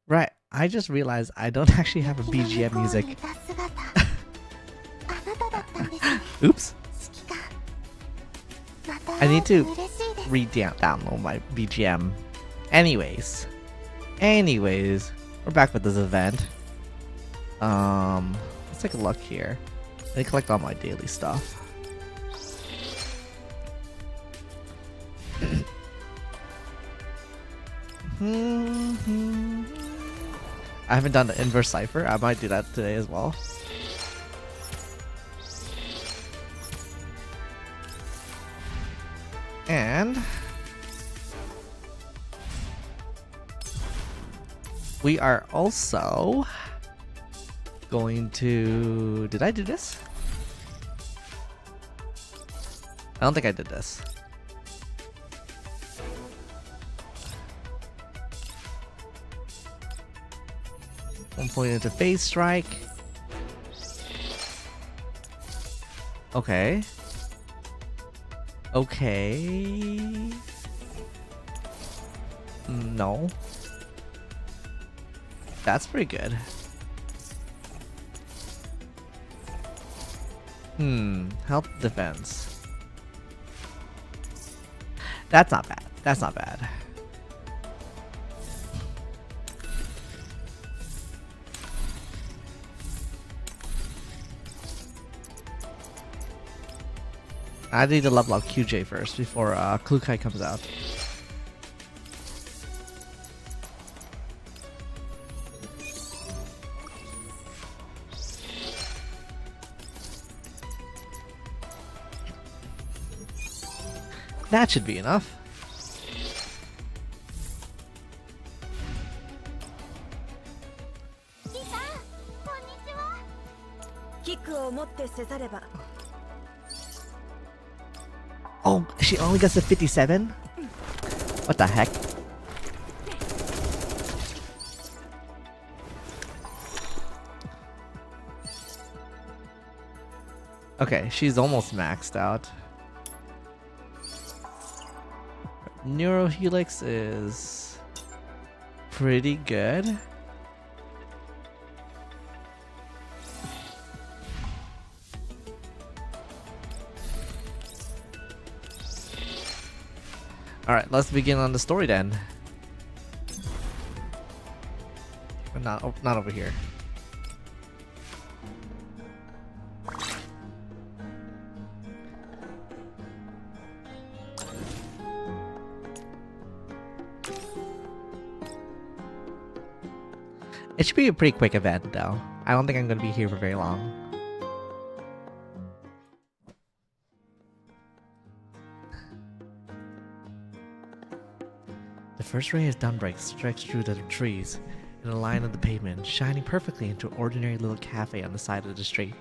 Right, I just realized I don't actually have a BGM music. Oops. I need to download my BGM. Anyways, we're back with this event. Let's take a look here. Let me collect all my daily stuff. I haven't done the inverse cipher. I might do that today as well. And we are also going to... Did I do this? I don't think I did this. One point into phase strike. Okay. Okay. No. That's pretty good. Health defense. That's not bad. That's not bad. I need to level up QJ first before Klukai comes out. That should be enough. Oh, she only gets a 57? What the heck? Okay, she's almost maxed out. Neurohelix is pretty good. Alright, let's begin on the story then. But not over here. It should be a pretty quick event though. I don't think I'm going to be here for very long. The first ray of dawnbreak stretched through the trees in a line of the pavement, shining perfectly into an ordinary little cafe on the side of the street.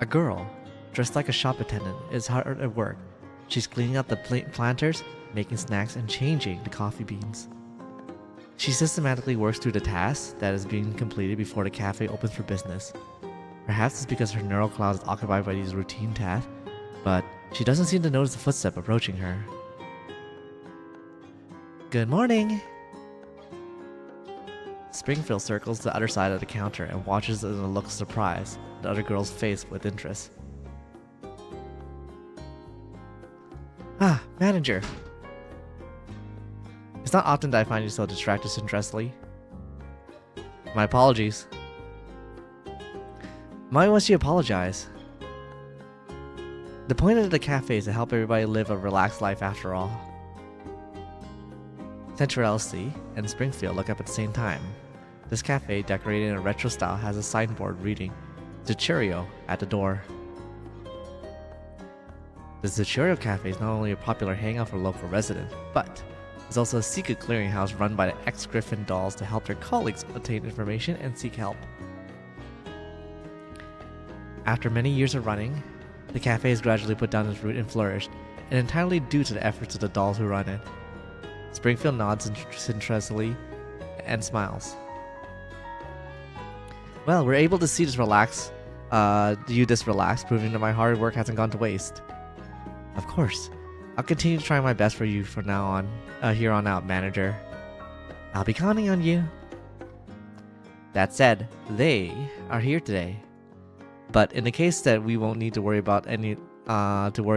A girl, dressed like a shop attendant, is hard at work. She's cleaning up the planters, making snacks, and changing the coffee beans. She systematically works through the task that is being completed before the cafe opens for business. Perhaps it's because her neural cloud is occupied by these routine tasks, but she doesn't seem to notice the footstep approaching her. Good morning! Springfield circles the other side of the counter and watches in a look of surprise the other girl's face with interest. Ah, manager! It's not often that I find you so distracted sinterestly. My apologies. Why must you apologize? The point of the cafe is to help everybody live a relaxed life after all. Centrality and Springfield look up at the same time. This cafe, decorated in a retro style, has a signboard reading Zuccherio at the door. The Zuccherio Cafe is not only a popular hangout for local residents, but it's also a secret clearinghouse run by the ex-Griffin dolls to help their colleagues obtain information and seek help. After many years of running, the cafe has gradually put down its root and flourished, and entirely due to the efforts of the dolls who run it. Springfield nods interestedly and smiles. Well, we're able to see this relaxed, proving that my hard work hasn't gone to waste. Of course, I'll continue to try my best for you from now on, here on out, manager. I'll be counting on you. That said, they are here today. But in the case that we won't need to worry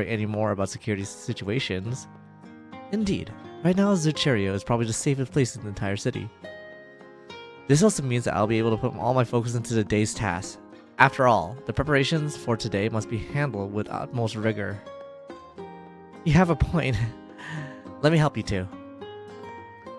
any more about security situations. Indeed, right now Zucherio is probably the safest place in the entire city. This also means that I'll be able to put all my focus into the day's task. After all, the preparations for today must be handled with utmost rigor. You have a point. Let me help you too.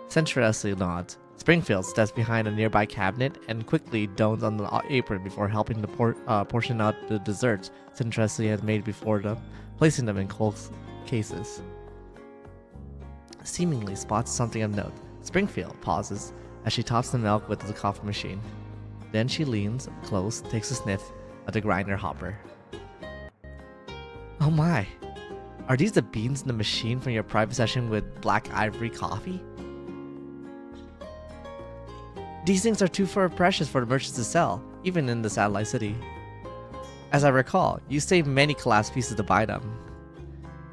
Sensuously nods. Springfield steps behind a nearby cabinet and quickly dons on the apron before helping to portion out the desserts Sensuously had made before them, placing them in cold cases. Seemingly spots something of note. Springfield pauses as she tops the milk with the coffee machine. Then she leans close, takes a sniff at the grinder hopper. Oh my! Are these the beans in the machine from your private session with Black Ivory Coffee? These things are too precious for the merchants to sell, even in the satellite city. As I recall, you saved many collapsed pieces to buy them.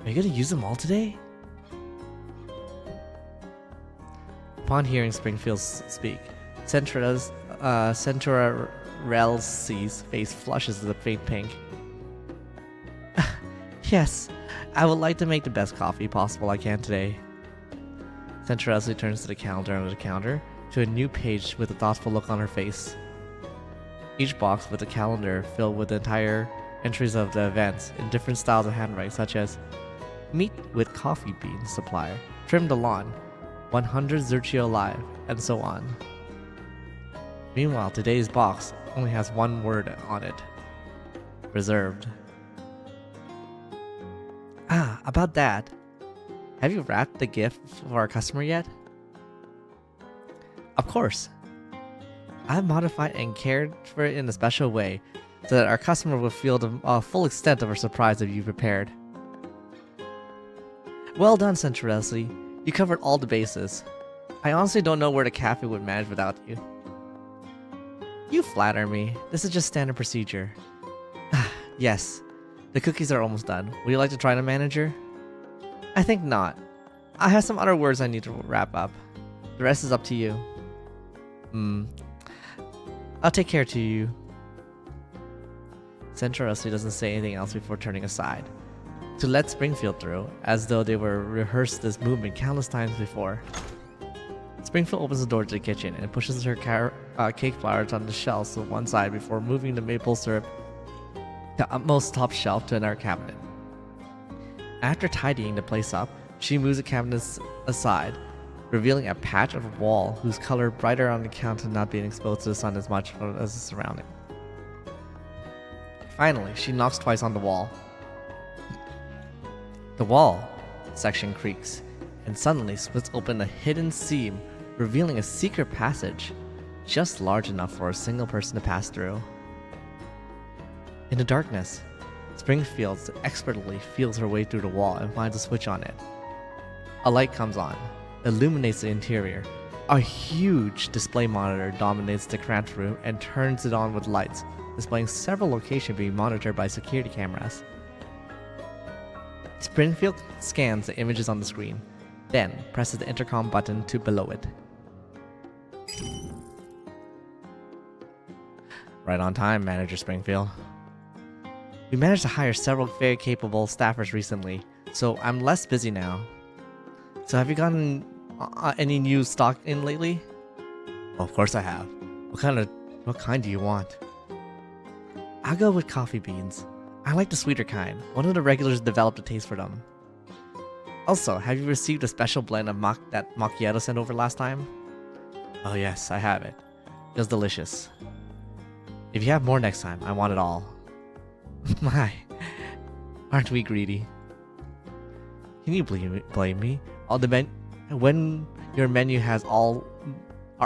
Are you gonna use them all today? Upon hearing Springfield speak, Centurel's face flushes with a faint pink. Yes, I would like to make the best coffee possible I can today. Centurelli turns to the calendar under the counter, to a new page with a thoughtful look on her face. Each box with a calendar filled with the entire entries of the events in different styles of handwriting, such as meet with coffee bean supplier, trim the lawn, 100 Zurchio live, and so on. Meanwhile, today's box only has one word on it. Reserved. Ah, about that. Have you wrapped the gift for our customer yet? Of course. I've modified and cared for it in a special way so that our customer will feel the full extent of our surprise that you prepared. Well done, Centurelli. You covered all the bases. I honestly don't know where the cafe would manage without you. You flatter me. This is just standard procedure. Yes, the cookies are almost done. Would you like to try them, manager? I think not. I have some other words I need to wrap up. The rest is up to you. I'll take care to you. Centurelli doesn't say anything else before turning aside to let Springfield through, as though they were rehearsed this movement countless times before. Springfield opens the door to the kitchen and pushes her cake flours on the shelves to one side before moving the maple syrup to the utmost top shelf to another cabinet. After tidying the place up, she moves the cabinets aside, revealing a patch of a wall whose color brighter on account of not being exposed to the sun as much as the surrounding. Finally, she knocks twice on the wall. The wall section creaks, and suddenly splits open a hidden seam, revealing a secret passage, just large enough for a single person to pass through. In the darkness, Springfield expertly feels her way through the wall and finds a switch on it. A light comes on, illuminates the interior. A huge display monitor dominates the cramped room and turns it on with lights, displaying several locations being monitored by security cameras. Springfield scans the images on the screen, then presses the intercom button to below it. Right on time, Manager Springfield. We managed to hire several very capable staffers recently, so I'm less busy now. So have you gotten any new stock in lately? Well, of course I have. What kind do you want? I'll go with coffee beans. I like the sweeter kind. One of the regulars developed a taste for them. Also, have you received a special blend of that macchiato sent over last time? Oh yes, I have it. It was delicious. If you have more next time, I want it all. My, aren't we greedy? Can you blame me? When your menu are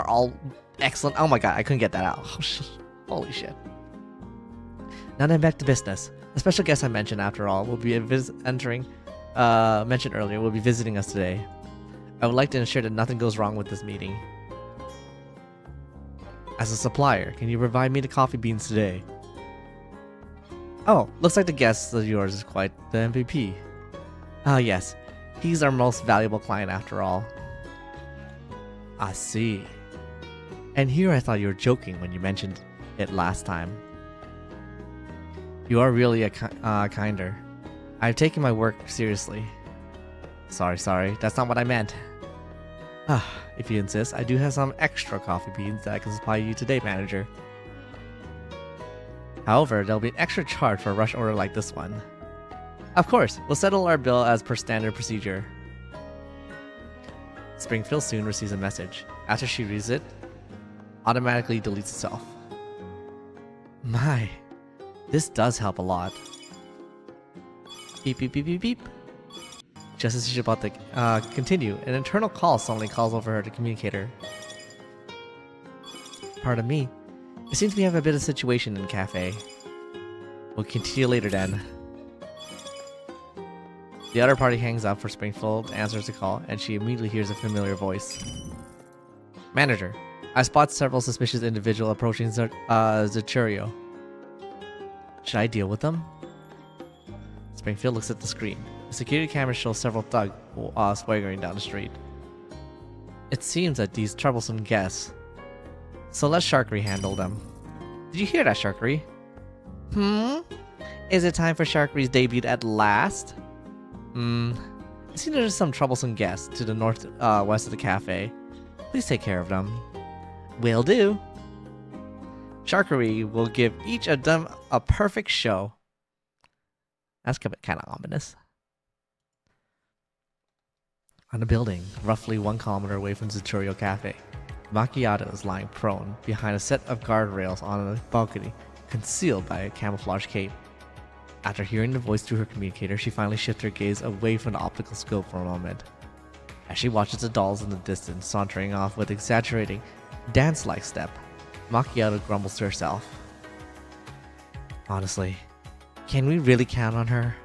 all excellent. Oh my god, I couldn't get that out. Holy shit. Now then, back to business. The special guest I mentioned, after all, will be mentioned earlier, will be visiting us today. I would like to ensure that nothing goes wrong with this meeting. As a supplier, can you provide me the coffee beans today? Oh, looks like the guest of yours is quite the MVP. Ah, yes. He's our most valuable client after all. I see. And here I thought you were joking when you mentioned it last time. You are really a kinder. I've taken my work seriously. Sorry, that's not what I meant. If you insist, I do have some extra coffee beans that I can supply you today, manager. However, there'll be an extra charge for a rush order like this one. Of course, we'll settle our bill as per standard procedure. Springfield soon receives a message. After she reads it, automatically deletes itself. My, this does help a lot. Beep beep beep beep beep. Just as she's about to continue, an internal call suddenly calls over her to communicator. Pardon me. It seems we have a bit of situation in the cafe. We'll continue later then. The other party hangs up for Springfield, answers the call, and she immediately hears a familiar voice. Manager, I spot several suspicious individuals approaching Zachurio. Should I deal with them? Springfield looks at the screen. The security camera shows several thugs swaggering down the street. It seems that these troublesome guests. So let Sharkery handle them. Did you hear that, Sharkery? Is it time for Sharkery's debut at last? It seems there's some troublesome guests to the north west of the cafe. Please take care of them. Will do. Sharkery will give each of them a perfect show. That's kind of ominous. On a building, roughly 1 kilometer away from Zachurio Cafe, Macchiato is lying prone behind a set of guardrails on a balcony, concealed by a camouflage cape. After hearing the voice through her communicator, she finally shifts her gaze away from the optical scope for a moment. As she watches the dolls in the distance sauntering off with exaggerating, dance-like step, Macchiato grumbles to herself. Honestly, can we really count on her?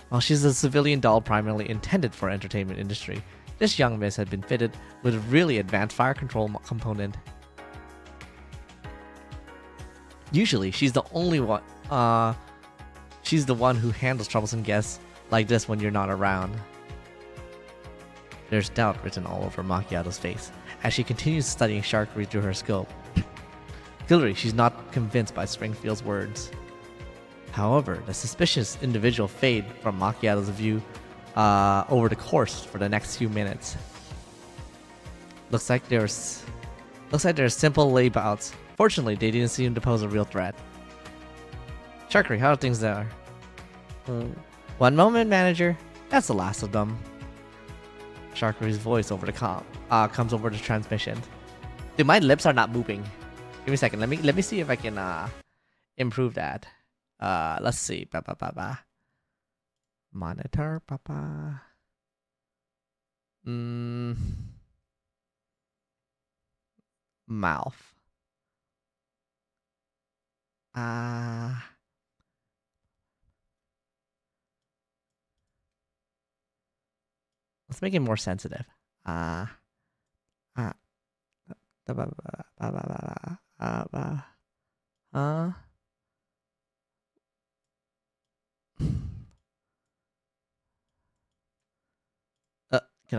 While she's a civilian doll primarily intended for entertainment industry, this young miss had been fitted with a really advanced fire control component. Usually, she's the only one. She's the one who handles troublesome guests like this when you're not around. There's doubt written all over Macchiato's face as she continues studying Sharkery through her scope. Clearly, she's not convinced by Springfield's words. However, the suspicious individual fade from Macchiato's view over the course for the next few minutes. Looks like there's simple layabouts. Fortunately, they didn't seem to pose a real threat. Sharkery, how are things there? One moment, manager. That's the last of them. Sharkery's voice over the comes over the transmission. Dude, my lips are not moving. Give me a second. Let me see if I can improve that. Let's see. Monitor, papa. Mouth. Let's make it more sensitive. Can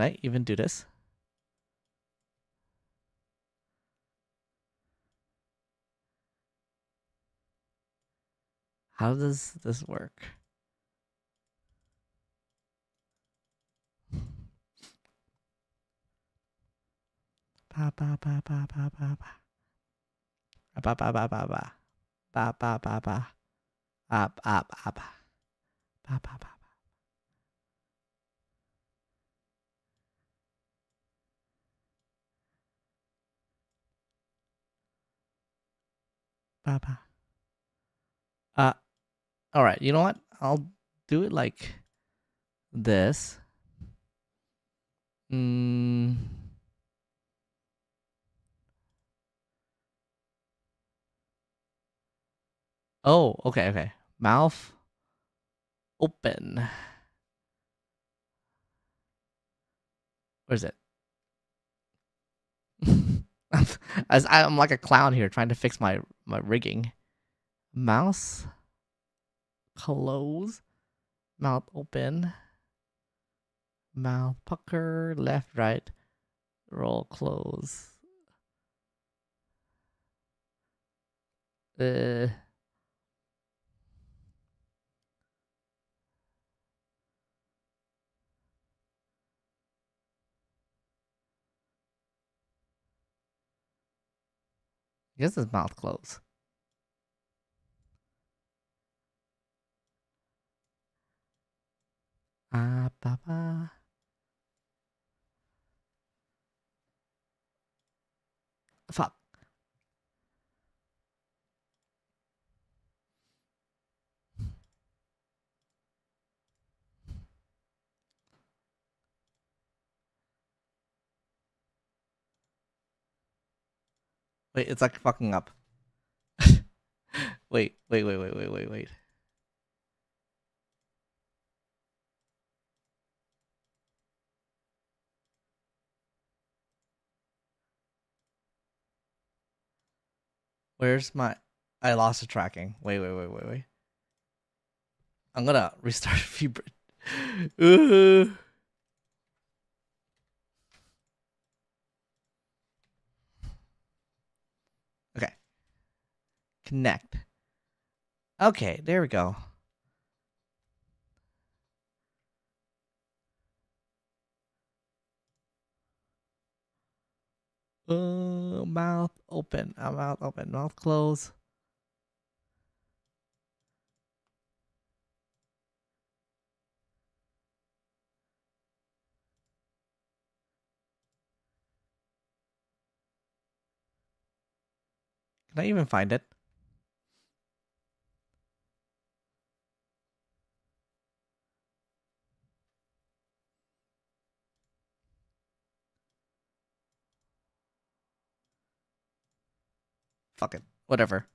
I even do this? How does this work? Ba ba ba ba ba ba ba. Ba ba ba ba ba. Ba ba ba ba. Up up up. Ba ba ba. Ba ba. All right. You know what? I'll do it like this. Oh, okay. Mouth open. Where's it? I'm like a clown here trying to fix my rigging. Mouse close. Mouth open. Mouth pucker. Left, right. Roll close. I guess his mouth closed. Ba, ba. Fuck. Wait, it's like fucking up. Wait. Where's my... I lost the tracking. Wait. I'm gonna restart fever. Okay. Connect. Okay, there we go. Mouth open. Mouth open. Mouth close. Can I even find it? Fuck it. Whatever.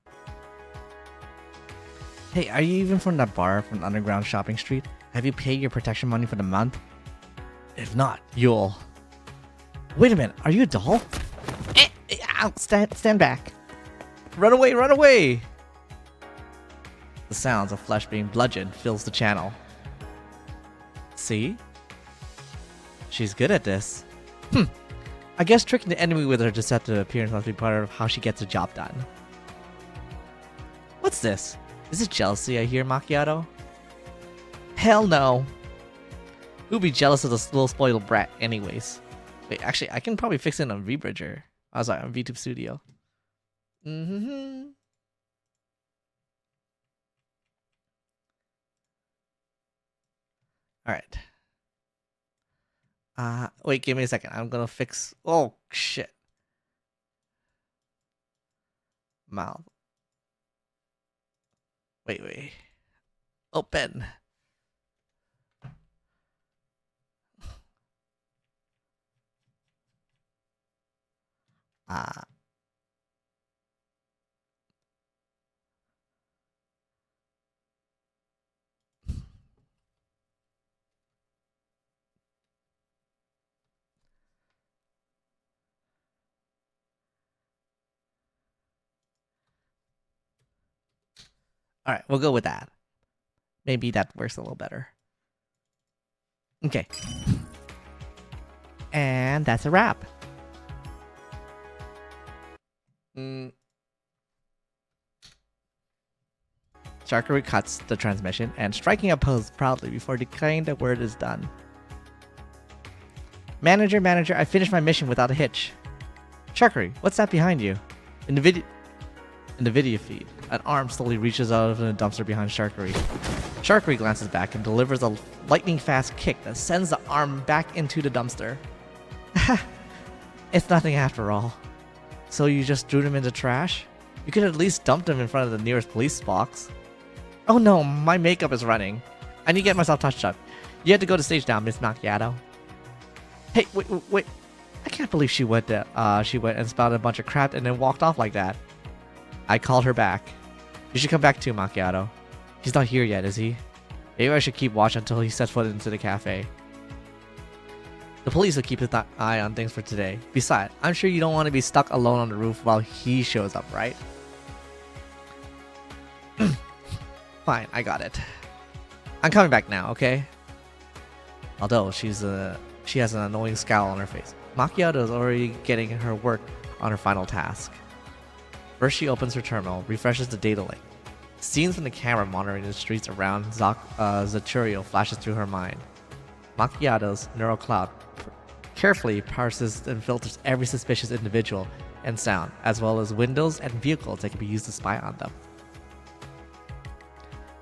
Hey, are you even from that bar from the underground shopping street? Have you paid your protection money for the month? If not, you'll... Wait a minute, are you a doll? Stand back. Run away! The sounds of flesh being bludgeoned fills the channel. See? She's good at this. I guess tricking the enemy with her deceptive appearance must be part of how she gets the job done. What's this? Is it jealousy I hear, Macchiato? Hell no. Who'd be jealous of this little spoiled brat anyways? Wait, actually, I can probably fix it on VBridger. I was like, on VTube Studio. Alright. Wait, give me a second. I'm gonna fix... Oh, shit. Mouth. Wait. Open. Alright, we'll go with that. Maybe that works a little better. Okay. And that's a wrap. Sharkery cuts the transmission and striking a pose proudly before declaring the word is done. Manager, I finished my mission without a hitch. Sharkery, what's that behind you? In the video feed, an arm slowly reaches out of the dumpster behind Sharkery. Sharkery glances back and delivers a lightning-fast kick that sends the arm back into the dumpster. It's nothing after all. So you just threw them in the trash? You could at least dump them in front of the nearest police box. Oh no, my makeup is running. I need to get myself touched up. You had to go to stage now, Miss Macchiato. Hey, wait. I can't believe she went and spouted a bunch of crap and then walked off like that. I called her back. You should come back too, Macchiato. He's not here yet, is he? Maybe I should keep watch until he sets foot into the cafe. The police will keep an eye on things for today. Besides, I'm sure you don't want to be stuck alone on the roof while he shows up, right? Fine, I got it. I'm coming back now, okay? Although she has an annoying scowl on her face. Macchiato is already getting her work on her final task. First, she opens her terminal, refreshes the data link. Scenes from the camera monitoring the streets around Zachurio flashes through her mind. Macchiato's neural cloud carefully parses and filters every suspicious individual and sound, as well as windows and vehicles that can be used to spy on them.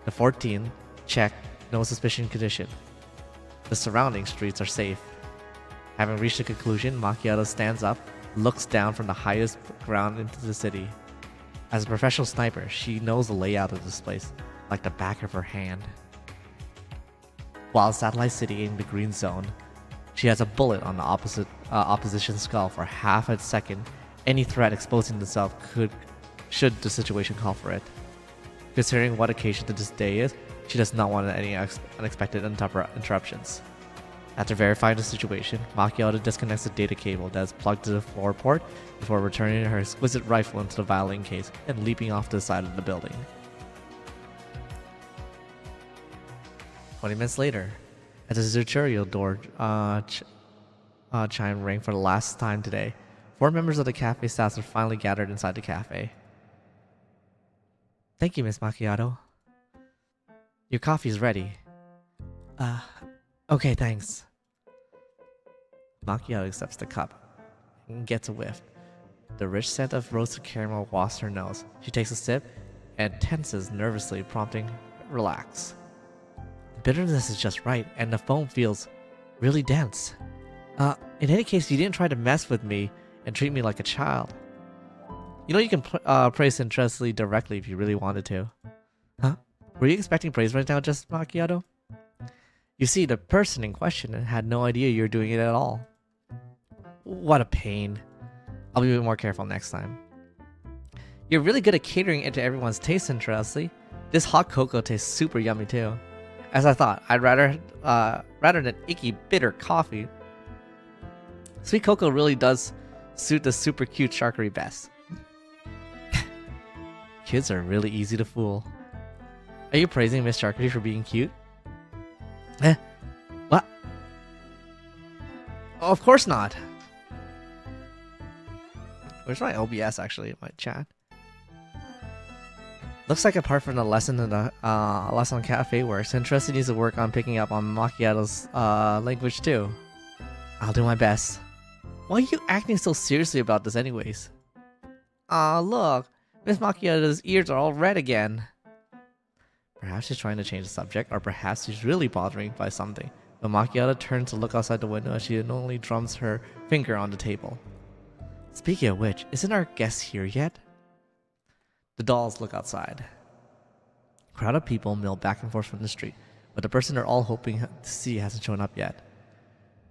The 14, check, no suspicion condition. The surrounding streets are safe. Having reached a conclusion, Macchiato stands up, looks down from the highest ground into the city. As a professional sniper, she knows the layout of this place like the back of her hand. While Satellite City in the green zone, she has a bullet on the opposition skull for half a second. Any threat exposing itself should the situation call for it. Considering what occasion this day is, she does not want any unexpected interruptions. After verifying the situation, Macchiato disconnects the data cable that is plugged to the floor port before returning her exquisite rifle into the violin case and leaping off to the side of the building. 20 minutes later, as the Zachurio door chime rang for the last time today, 4 members of the cafe staff are finally gathered inside the cafe. Thank you, Miss Macchiato. Your coffee is ready. Okay, thanks. Macchiato accepts the cup and gets a whiff. The rich scent of roasted caramel wafts her nose. She takes a sip and tenses nervously, prompting relax. The bitterness is just right, and the foam feels really dense. In any case, you didn't try to mess with me and treat me like a child. You know you can praise interestedly directly if you really wanted to. Huh? Were you expecting praise right now, just Macchiato? You see, the person in question had no idea you were doing it at all. What a pain. I'll be a bit more careful next time. You're really good at catering into everyone's taste, interestingly. This hot cocoa tastes super yummy too. As I thought, I'd rather than icky, bitter coffee. Sweet cocoa really does suit the super cute Sharkery best. Kids are really easy to fool. Are you praising Miss Sharkery for being cute? What? Oh, of course not. Where's my OBS actually in my chat? Looks like apart from the lesson in the lesson on cafe works, Interested needs to work on picking up on Macchiato's language too. I'll do my best. Why are you acting so seriously about this anyways? Aw, look, Miss Macchiato's ears are all red again. Perhaps she's trying to change the subject, or perhaps she's really bothering by something. But Macchiato turns to look outside the window as she annoyingly drums her finger on the table. Speaking of which, isn't our guest here yet? The dolls look outside. A crowd of people mill back and forth from the street, but the person they're all hoping to see hasn't shown up yet.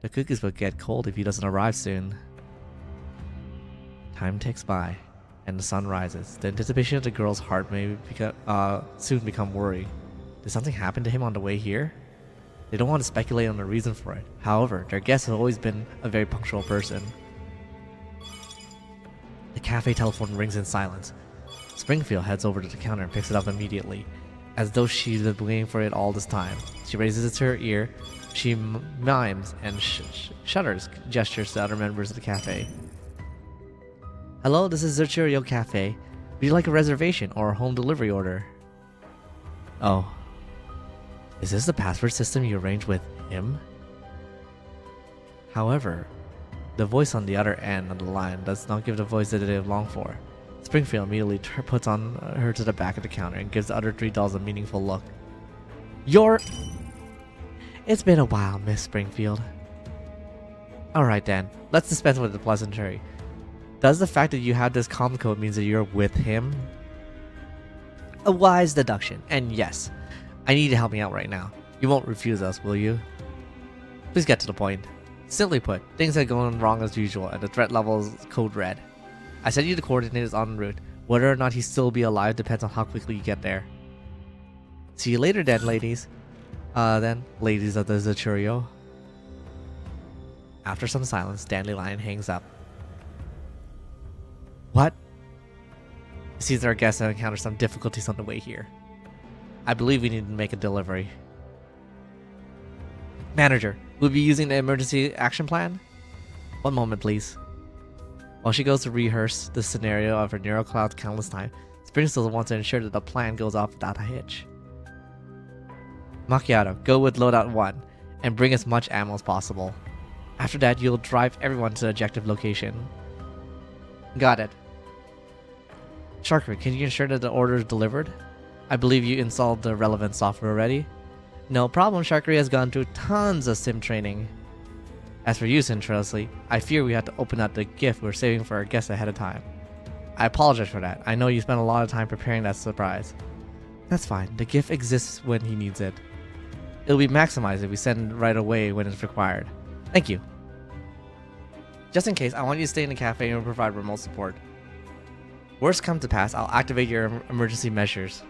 The cookies will get cold if he doesn't arrive soon. Time ticks by, and the sun rises. The anticipation of the girl's heart may soon become worry. Did something happen to him on the way here? They don't want to speculate on the reason for it. However, their guest has always been a very punctual person. The cafe telephone rings in silence. Springfield heads over to the counter and picks it up immediately, as though she's been waiting for it all this time. She raises it to her ear. She mimes and shudders gestures to other members of the cafe. Hello, this is Zachurio Cafe. Would you like a reservation or a home delivery order? Oh. Is this the password system you arranged with him? However, the voice on the other end of the line does not give the voice that they long for. Springfield immediately puts on her to the back of the counter and gives the other 3 dolls a meaningful look. It's been a while, Miss Springfield. Alright then, let's dispense with the pleasantry. Does the fact that you have this comm code means that you're with him? A wise deduction, and yes, I need you to help me out right now. You won't refuse us, will you? Please get to the point. Simply put, things are going wrong as usual, and the threat level is code red. I sent you the coordinates en route. Whether or not he still be alive depends on how quickly you get there. See you later then, ladies. Ladies of the Zachurio. After some silence, Dandelion hangs up. What? It seems our guests have encountered some difficulties on the way here. I believe we need to make a delivery. Manager, we'll be using the emergency action plan? One moment, please. While she goes to rehearse the scenario of her neural cloud countless times, Springstill wants to ensure that the plan goes off without a hitch. Macchiato, go with loadout 1 and bring as much ammo as possible. After that, you'll drive everyone to the objective location. Got it. Sharkry, can you ensure that the order is delivered? I believe you installed the relevant software already. No problem, Sharkry has gone through tons of sim training. As for you, Centrality, I fear we have to open up the gift we're saving for our guests ahead of time. I apologize for that. I know you spent a lot of time preparing that surprise. That's fine. The gift exists when he needs it. It'll be maximized if we send right away when it's required. Thank you. Just in case, I want you to stay in the cafe and provide remote support. Worst come to pass, I'll activate your emergency measures.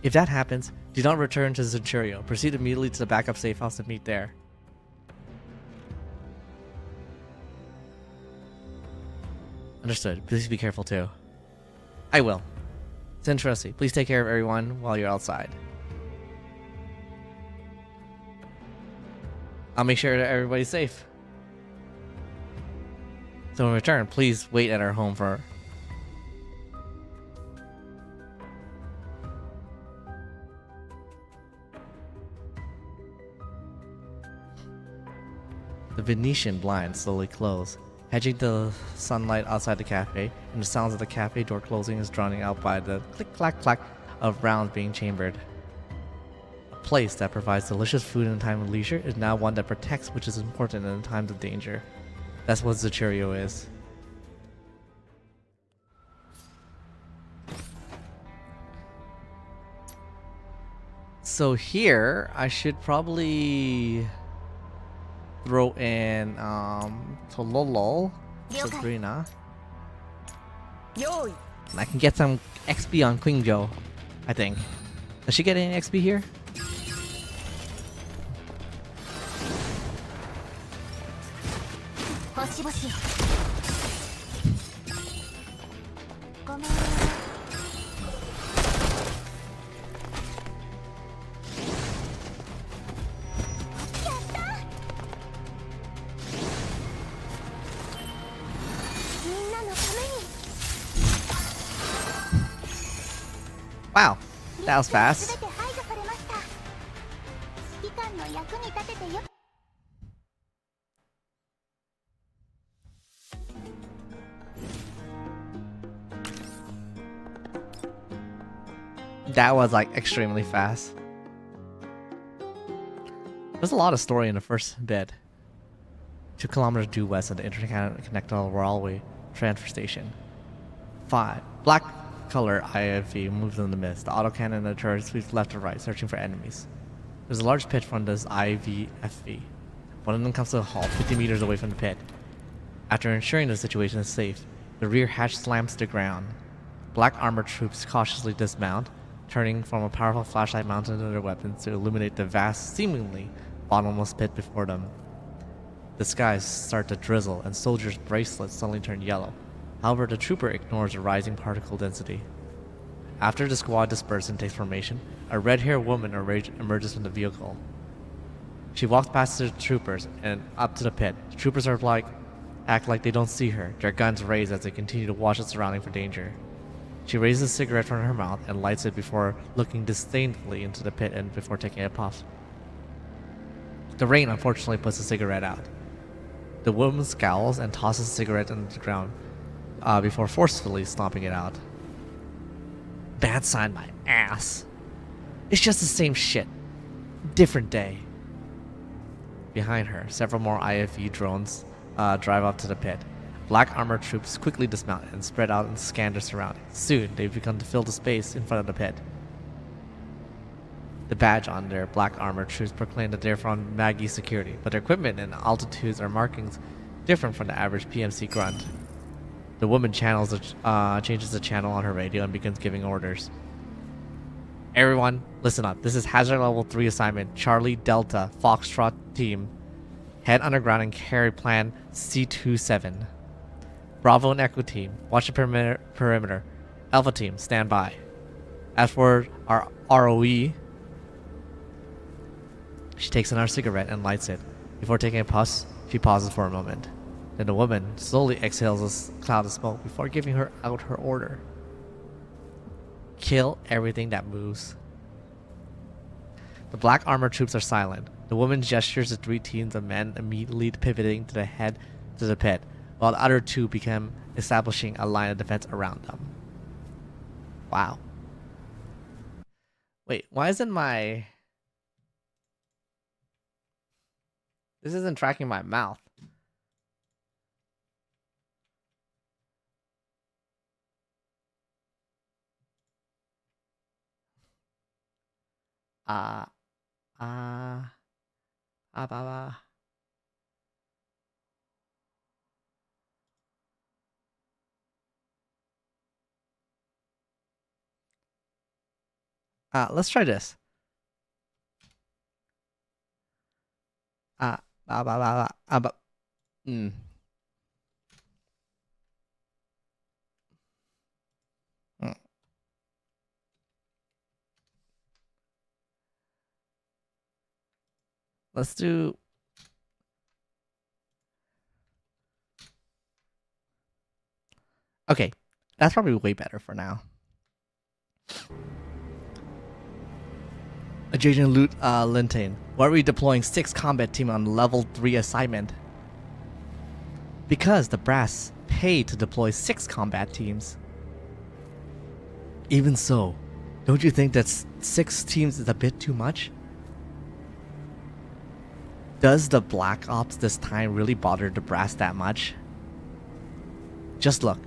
If that happens, do not return to Centurio. Proceed immediately to the backup safe house and meet there. Understood. Please be careful too. I will. Centrosy, please take care of everyone while you're outside. I'll make sure that everybody's safe. So in return, please wait at our home for... The Venetian blinds slowly close, hedging the sunlight outside the cafe, and the sounds of the cafe door closing is drowned out by the click-clack-clack of rounds being chambered. A place that provides delicious food in a time of leisure is now one that protects, which is important in times of danger. That's what Zuchurio is. So here, I should probably throw in Tololo, Sabrina. And I can get some XP on Qingzhou, I think. Does she get any XP here? Wow, that was fast. That was like extremely fast. There's a lot of story in the first bit. 2 kilometers due west of the interconnected railway transfer station. 5. Black color IFV moves in the mist. The autocannon and the turret sweeps left to right, searching for enemies. There's a large pit from this IVFV. One of them comes to a halt 50 meters away from the pit. After ensuring the situation is safe, the rear hatch slams to the ground. Black armored troops cautiously dismount, turning from a powerful flashlight mounted to their weapons to illuminate the vast, seemingly bottomless pit before them. The skies start to drizzle, and soldiers' bracelets suddenly turn yellow. However, the trooper ignores the rising particle density. After the squad disperses and takes formation, a red-haired woman emerges from the vehicle. She walks past the troopers and up to the pit. The troopers act like they don't see her, their guns raised as they continue to watch the surrounding for danger. She raises a cigarette from her mouth and lights it before looking disdainfully into the pit and before taking a puff. The rain unfortunately puts the cigarette out. The woman scowls and tosses the cigarette on the ground before forcefully stomping it out. Bad sign, my ass. It's just the same shit. Different day. Behind her, several more IFE drones drive up to the pit. Black armored troops quickly dismount and spread out and scan their surroundings. Soon, they've begun to fill the space in front of the pit. The badge on their black armored troops proclaim that they're from Maggie Security, but their equipment and altitudes are markings different from the average PMC grunt. The woman changes the channel on her radio and begins giving orders. Everyone, listen up. This is Hazard Level 3 assignment. Charlie Delta, Foxtrot Team. Head underground and carry plan C27. Bravo and Echo Team, watch the perimeter. Alpha Team, stand by. As for our ROE, she takes another cigarette and lights it. Before taking a puff, She pauses for a moment. Then the woman slowly exhales a cloud of smoke before giving her out her order. Kill everything that moves. The black armored troops are silent. The woman gestures to 3 teams of men immediately pivoting to the head to the pit, while the other 2 become establishing a line of defense around them. Wow. Wait, why isn't my... This isn't tracking my mouth. Ba ba. Let's try this. Ba ba ba ba ba. Let's do... Okay, that's probably way better for now. Agent Linton, why are we deploying 6 combat team on level 3 assignment? Because the brass paid to deploy 6 combat teams. Even so, don't you think that 6 teams is a bit too much? Does the Black Ops this time really bother the brass that much? Just look.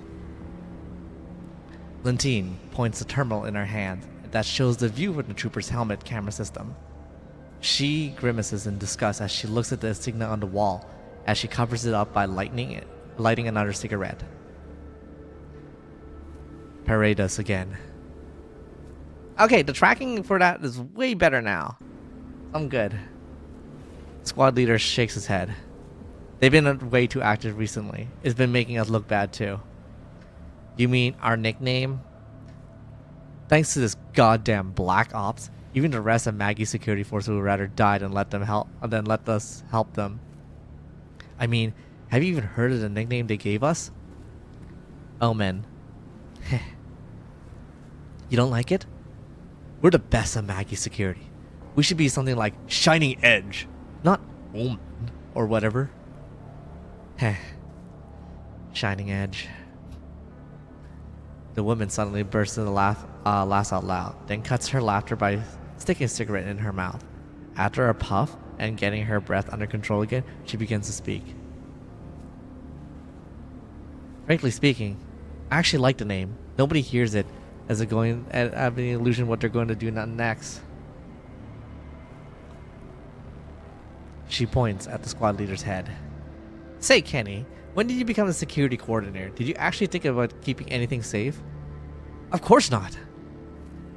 Lentine points the terminal in her hand that shows the view of the trooper's helmet camera system. She grimaces in disgust as she looks at the insignia on the wall as she covers it up by lighting another cigarette. Parade us again. Okay, the tracking for that is way better now. I'm good. Squad leader shakes his head. They've been way too active recently. It's been making us look bad too. You mean our nickname? Thanks to this goddamn Black Ops, even the rest of Maggie's security force would rather die than let us help them. I mean, have you even heard of the nickname they gave us? Omen. You don't like it? We're the best of Maggie's security. We should be something like Shining Edge, not Omen or whatever. Shining Edge. The woman suddenly bursts into laughs out loud, then cuts her laughter by sticking a cigarette in her mouth. After a puff and getting her breath under control again, she begins to speak. Frankly speaking, I actually like the name. Nobody hears it as they're going and have any illusion what they're going to do next. She points at the squad leader's head. Say, Kenny, when did you become a security coordinator? Did you actually think about keeping anything safe? Of course not.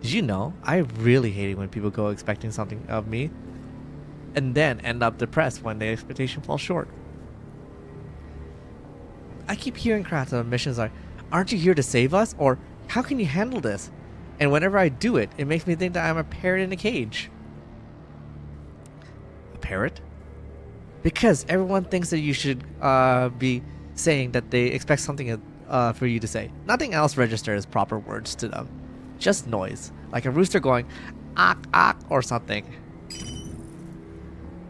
Did you know? I really hate it when people go expecting something of me and then end up depressed when the expectation falls short. I keep hearing crowds of missions like, aren't you here to save us? Or, how can you handle this? And whenever I do it, it makes me think that I'm a parrot in a cage. A parrot? Because everyone thinks that you should be saying that they expect something for you to say. Nothing else registers as proper words to them. Just noise, like a rooster going, "Ak ak" or something.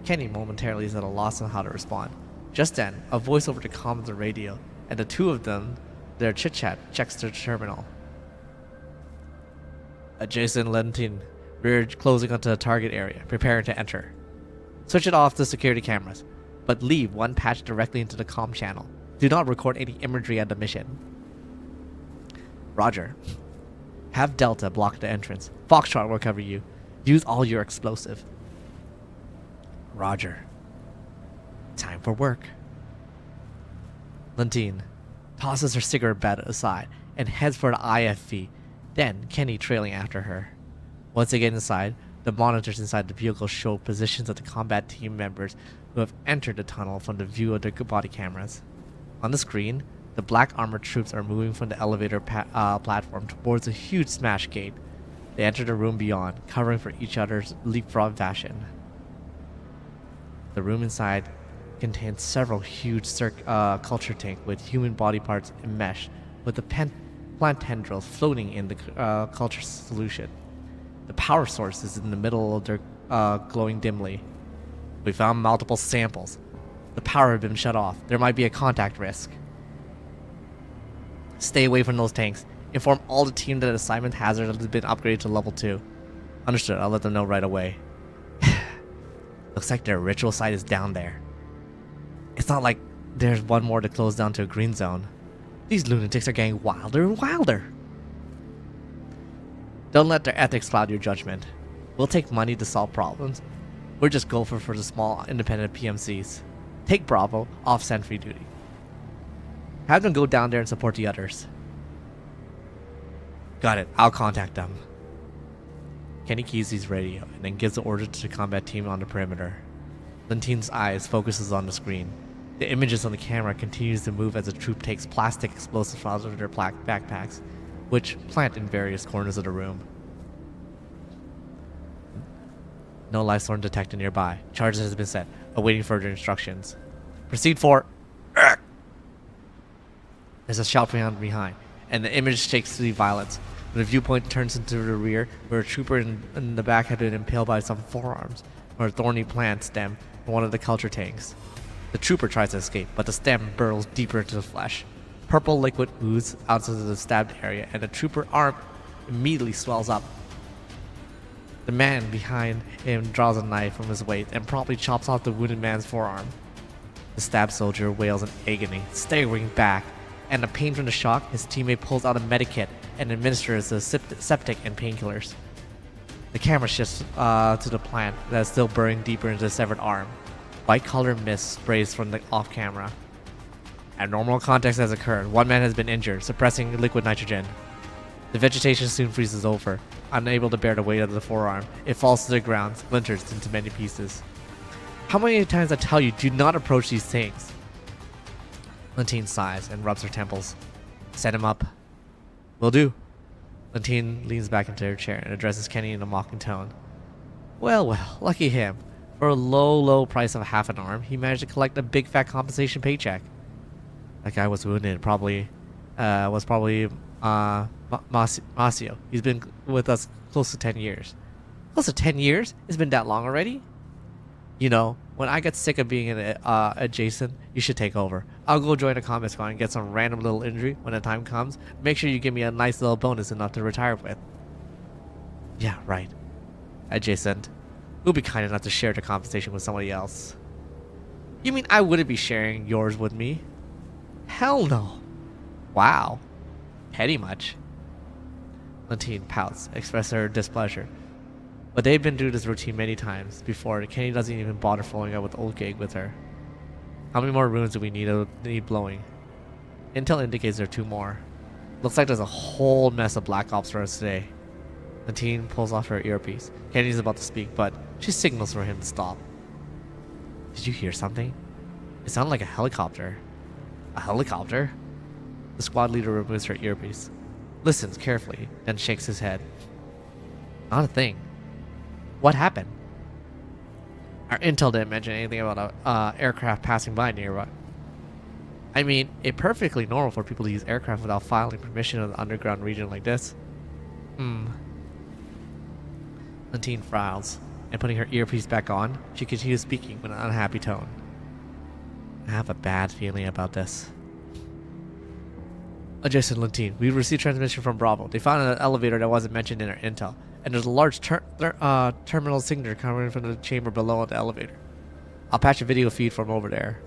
Kenny momentarily is at a loss on how to respond. Just then, a voice over the comm on the radio, and the two of them, their chit-chat, checks their terminal. Adjacent Lentin, we're closing onto the target area, preparing to enter. Switch it off to security cameras, but leave one patch directly into the comm channel. Do not record any imagery at the mission. Roger. Have Delta block the entrance. Foxtrot will cover you. Use all your explosive. Roger. Time for work. Lentine tosses her cigarette butt aside and heads for the IFV, then Kenny trailing after her. Once they get inside, the monitors inside the vehicle show positions of the combat team members who have entered the tunnel from the view of their body cameras. On the screen, the black armored troops are moving from the elevator platform towards a huge smash gate. They enter the room beyond, covering for each other's leapfrog fashion. The room inside contains several huge culture tanks with human body parts enmeshed, with the plant tendrils floating in the culture solution. The power source is in the middle of their glowing dimly. We found multiple samples. The power had been shut off. There might be a contact risk. Stay away from those tanks. Inform all the team that assignment hazard has been upgraded to level 2. Understood, I'll let them know right away. Looks like their ritual site is down there. It's not like there's one more to close down to a green zone. These lunatics are getting wilder and wilder. Don't let their ethics cloud your judgment. We'll take money to solve problems. We're just gopher for the small independent PMCs. Take Bravo off sentry duty. Have them go down there and support the others. Got it, I'll contact them. Kenny keys his radio and then gives the order to the combat team on the perimeter. Lintine's eyes focuses on the screen. The images on the camera continues to move as the troop takes plastic explosives out of their backpacks, which plant in various corners of the room. No life source detected nearby. Charges has been set, awaiting further instructions. Proceed for... There's a shout behind, and the image shakes to the violence. When the viewpoint turns into the rear, where a trooper in the back had been impaled by some forearms, or a thorny plant stem from one of the culture tanks. The trooper tries to escape, but the stem burrows deeper into the flesh. Purple liquid oozes out of the stabbed area, and the trooper arm immediately swells up. The man behind him draws a knife from his waist and promptly chops off the wounded man's forearm. The stabbed soldier wails in agony, staggering back, and the pain from the shock, his teammate pulls out a medikit and administers the septic and painkillers. The camera shifts to the plant that is still burrowing deeper into the severed arm. White-colored mist sprays from the off-camera. Abnormal context has occurred. One man has been injured, suppressing liquid nitrogen. The vegetation soon freezes over. Unable to bear the weight of the forearm, it falls to the ground, splinters into many pieces. How many times I tell you, do not approach these things? Lentine sighs and rubs her temples. Set him up. Will do. Lentine leans back into her chair and addresses Kenny in a mocking tone. Well, lucky him. For a low price of half an arm, he managed to collect a big fat compensation paycheck. That guy was wounded, probably Masio. He's been with us close to 10 years. Close to 10 years? It's been that long already? You know, when I get sick of being adjacent, you should take over. I'll go join a combat squad and get some random little injury when the time comes. Make sure you give me a nice little bonus enough to retire with. Yeah, right. Adjacent. Who'll be kind enough to share the compensation with somebody else? You mean I wouldn't be sharing yours with me? Hell no. Wow. Petty much. Lentine pouts, expressing her displeasure. But they've been through this routine many times before. Kenny doesn't even bother following up with old gig with her. How many more runes do we need blowing? Intel indicates there are 2 more. Looks like there's a whole mess of Black Ops for us today. Lentine pulls off her earpiece. Kenny's about to speak, but she signals for him to stop. Did you hear something? It sounded like a helicopter. A helicopter? The squad leader removes her earpiece, listens carefully, then shakes his head. Not a thing. What happened? Our intel didn't mention anything about a aircraft passing by nearby. I mean, it's perfectly normal for people to use aircraft without filing permission in an underground region like this. Lentine frowns, and putting her earpiece back on, she continues speaking with an unhappy tone. I have a bad feeling about this. Adjacent Lentine, we received transmission from Bravo. They found an elevator that wasn't mentioned in our intel, and there's a large terminal signature coming from the chamber below the elevator. I'll patch a video feed from over there.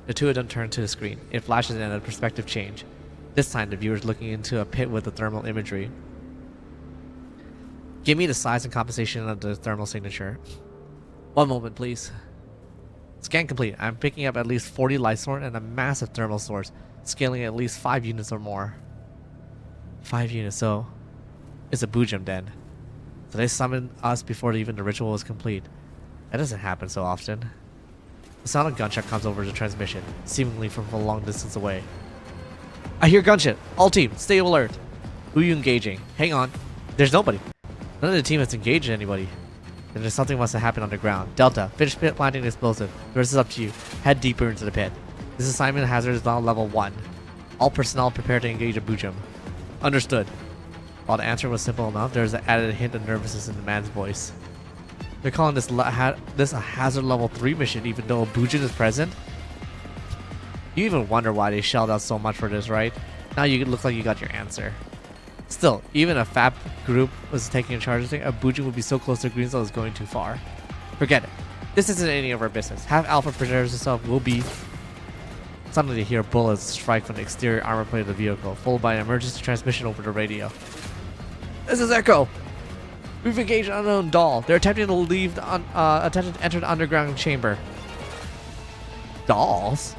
The two of them turn to the screen. It flashes in a perspective change. This time the viewer's looking into a pit with the thermal imagery. Give me the size and composition of the thermal signature. One moment, please. Scan complete. I'm picking up at least 40 light source and a massive thermal source, scaling at least 5 units or more. 5 units, so it's a boojum then. So they summoned us before even the ritual was complete. That doesn't happen so often. The sound of gunshot comes over the transmission, seemingly from a long distance away. I hear gunshot. All team, stay alert. Who are you engaging? Hang on. There's nobody. None of the team has engaged anybody. Then something must have happened underground. Delta, finish pit planting the explosive. The rest is up to you. Head deeper into the pit. This assignment hazard is now level 1. All personnel prepare to engage a Bujum. Understood. While the answer was simple enough, there was an added hint of nervousness in the man's voice. They're calling this a hazard level 3 mission even though a Bujum is present? You even wonder why they shelled out so much for this, right? Now you look like you got your answer. Still, even if FAP group was taking charge of things, a Bujum would be so close to Green Cell is going too far. Forget it. This isn't any of our business. Have Alpha preserves itself, will be... Suddenly they hear bullets strike from the exterior armor plate of the vehicle, followed by an emergency transmission over the radio. This is Echo! We've engaged an unknown doll. They're attempting to leave the attempting to enter the underground chamber. Dolls?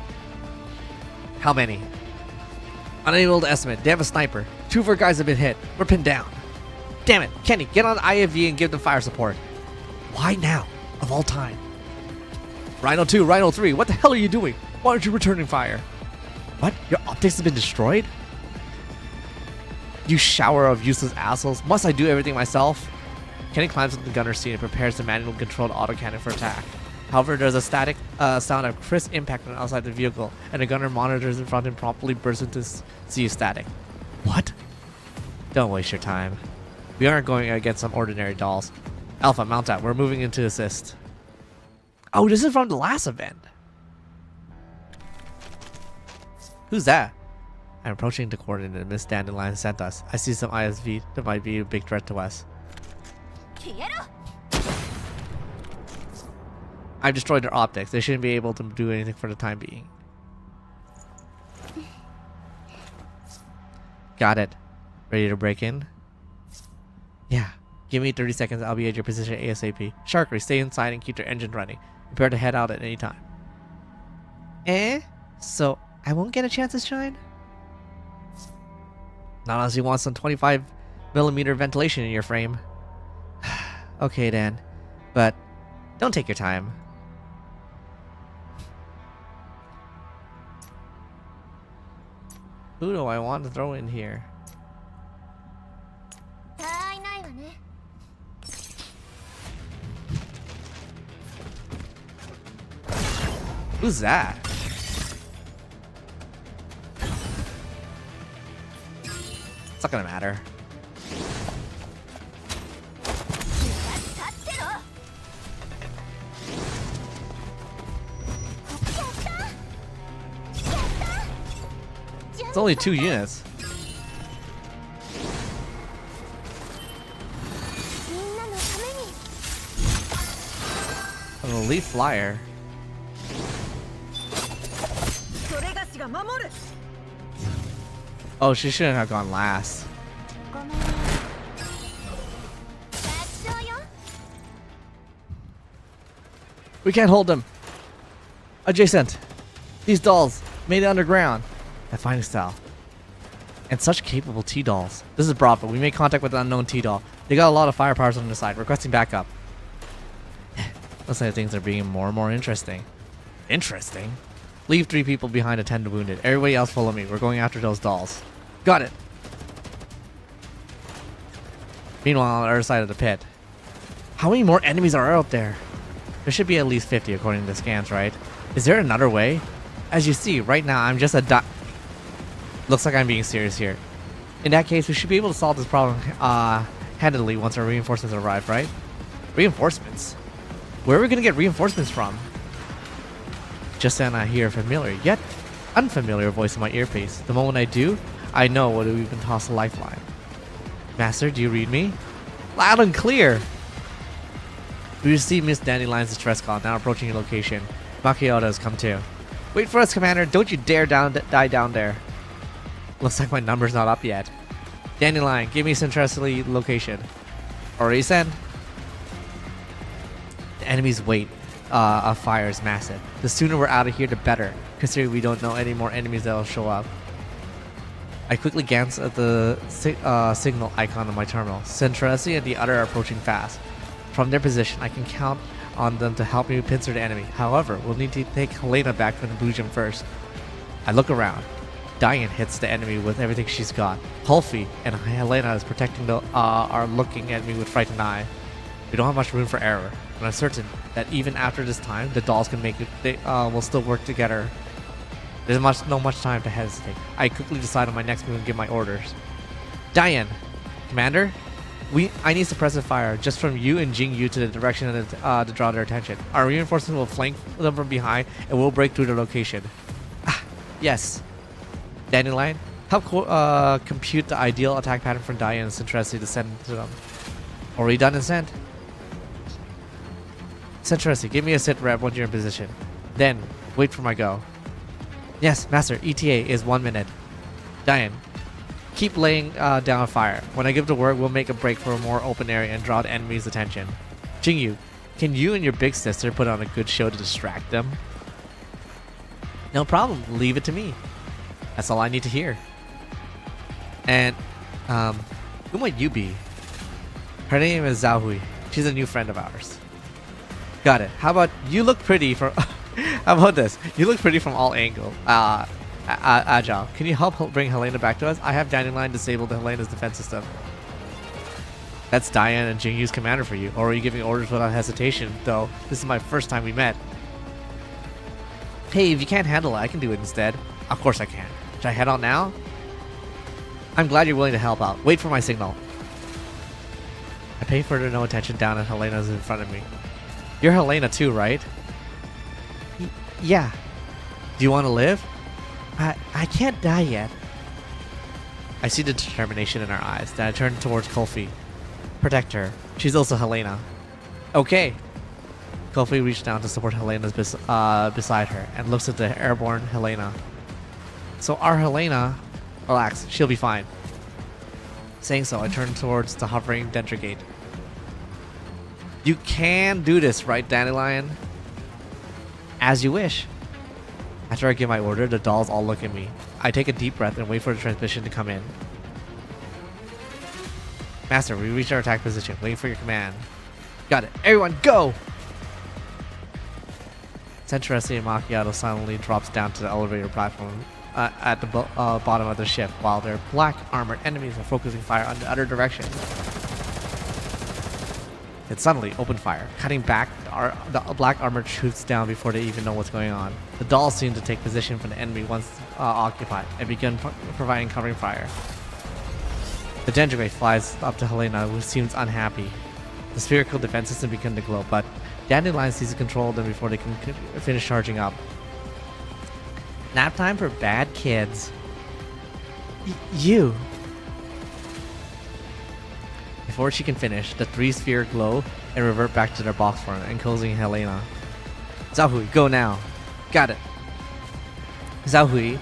How many? Unable to estimate. They have a sniper. 2 of our guys have been hit. We're pinned down. Damn it. Kenny, get on the IFV and give them fire support. Why now? Of all time. Rhino 2, Rhino 3, what the hell are you doing? Why aren't you returning fire? What? Your optics have been destroyed? You shower of useless assholes. Must I do everything myself? Kenny climbs into the gunner's seat and prepares the manual controlled autocannon for attack. However, there's a static sound of crisp impact from outside the vehicle, and the gunner monitors in front of him promptly bursts into sea static. What? Don't waste your time. We aren't going against some ordinary dolls. Alpha, mount out. We're moving in to assist. Oh, this is from the last event. Who's that? I'm approaching the coordinate Miss Dandelion sent us. I see some ISV that might be a big threat to us. I've destroyed their optics. They shouldn't be able to do anything for the time being. Got it. Ready to break in? Yeah. Give me 30 seconds. I'll be at your position ASAP. Sharkery, stay inside and keep your engine running. Prepare to head out at any time. So, I won't get a chance to shine? Not unless you want some 25mm ventilation in your frame. Okay then. But, don't take your time. Who do I want to throw in here? Who's that? It's not gonna matter. It's only 2 units. An elite flyer. Oh, she shouldn't have gone last. We can't hold them. Adjacent. These dolls made it underground. That fighting style. And such capable T-dolls. This is Bravo. We made contact with the unknown T-doll. They got a lot of firepowers on the side. Requesting backup. Looks like things are being more and more interesting. Interesting? Leave 3 people behind to tend the wounded. Everybody else follow me. We're going after those dolls. Got it. Meanwhile, on the other side of the pit. How many more enemies are out there? There should be at least 50 according to the scans, right? Is there another way? As you see, right now I'm just a Looks like I'm being serious here. In that case, we should be able to solve this problem handily once our reinforcements arrive, right? Reinforcements? Where are we gonna get reinforcements from? Just then I hear a familiar, yet unfamiliar voice in my earpiece. The moment I do, I know what we've been tossed a lifeline. Master, do you read me? Loud and clear! We received Miss Dandelion's distress call, now approaching your location. Makioda has come too. Wait for us, Commander. Don't you dare die down there. Looks like my number's not up yet. Dandelion, give me Centrally location. Already sent. The enemy's weight of fire is massive. The sooner we're out of here, the better, considering we don't know any more enemies that will show up. I quickly glance at the signal icon on my terminal. Centrally and the other are approaching fast. From their position, I can count on them to help me pincer the enemy. However, we'll need to take Helena back from the Bujum first. I look around. Diane hits the enemy with everything she's got. Hulfi and Helena is protecting are looking at me with frightened eye. We don't have much room for error, but I'm certain that even after this time, the dolls can make it. They will still work together. There's no much time to hesitate. I quickly decide on my next move and give my orders. Diane, Commander, I need suppressive fire just from you and Jingyu to the direction to draw their attention. Our reinforcements will flank them from behind and we'll break through their location. Yes. Dandelion, help compute the ideal attack pattern for Diane and Centresi to send to them. Already done and sent. Centresi, give me a sit rep when you're in position. Then, wait for my go. Yes, Master, ETA is 1 minute. Diane, keep laying down fire. When I give the word, we'll make a break for a more open area and draw the enemy's attention. Jingyu, can you and your big sister put on a good show to distract them? No problem. Leave it to me. That's all I need to hear. And, who might you be? Her name is Zhaohui. She's a new friend of ours. Got it. How about you look pretty from... How about this? You look pretty from all angles. Agile, can you help bring Helena back to us? I have Dandelion disabled Helena's defense system. That's Diane and Jingyu's commander for you. Or are you giving orders without hesitation? Though, this is my first time we met. Hey, if you can't handle it, I can do it instead. Of course I can. Should I head out now? I'm glad you're willing to help out. Wait for my signal. I pay further no attention down and Helena's in front of me. You're Helena too, right? Yeah. Do you want to live? I can't die yet. I see the determination in her eyes. Then I turn towards Kofi. Protect her. She's also Helena. Okay. Kofi reached down to support Helena's beside her and looks at the airborne Helena. So our Helena... Relax, she'll be fine. Saying so, I turn towards the hovering Dentrigate. You can do this, right, Dandelion? As you wish. After I give my order, the dolls all look at me. I take a deep breath and wait for the transmission to come in. Master, we reach our attack position. Waiting for your command. Got it. Everyone, go! Centresi and Macchiato silently drops down to the elevator platform at the bottom of the ship, while their black armored enemies are focusing fire on the other direction. It suddenly opened fire, cutting back the black armored troops down before they even know what's going on. The dolls seem to take position for the enemy once occupied and begin providing covering fire. The Dendrigate flies up to Helena, who seems unhappy. The spherical defense system begins to glow, but Dandelion sees to control them before they can finish charging up. Nap time for bad kids. You. Before she can finish, the three sphere glow and revert back to their box form, enclosing Helena. Zhaohui, go now. Got it. Zhaohui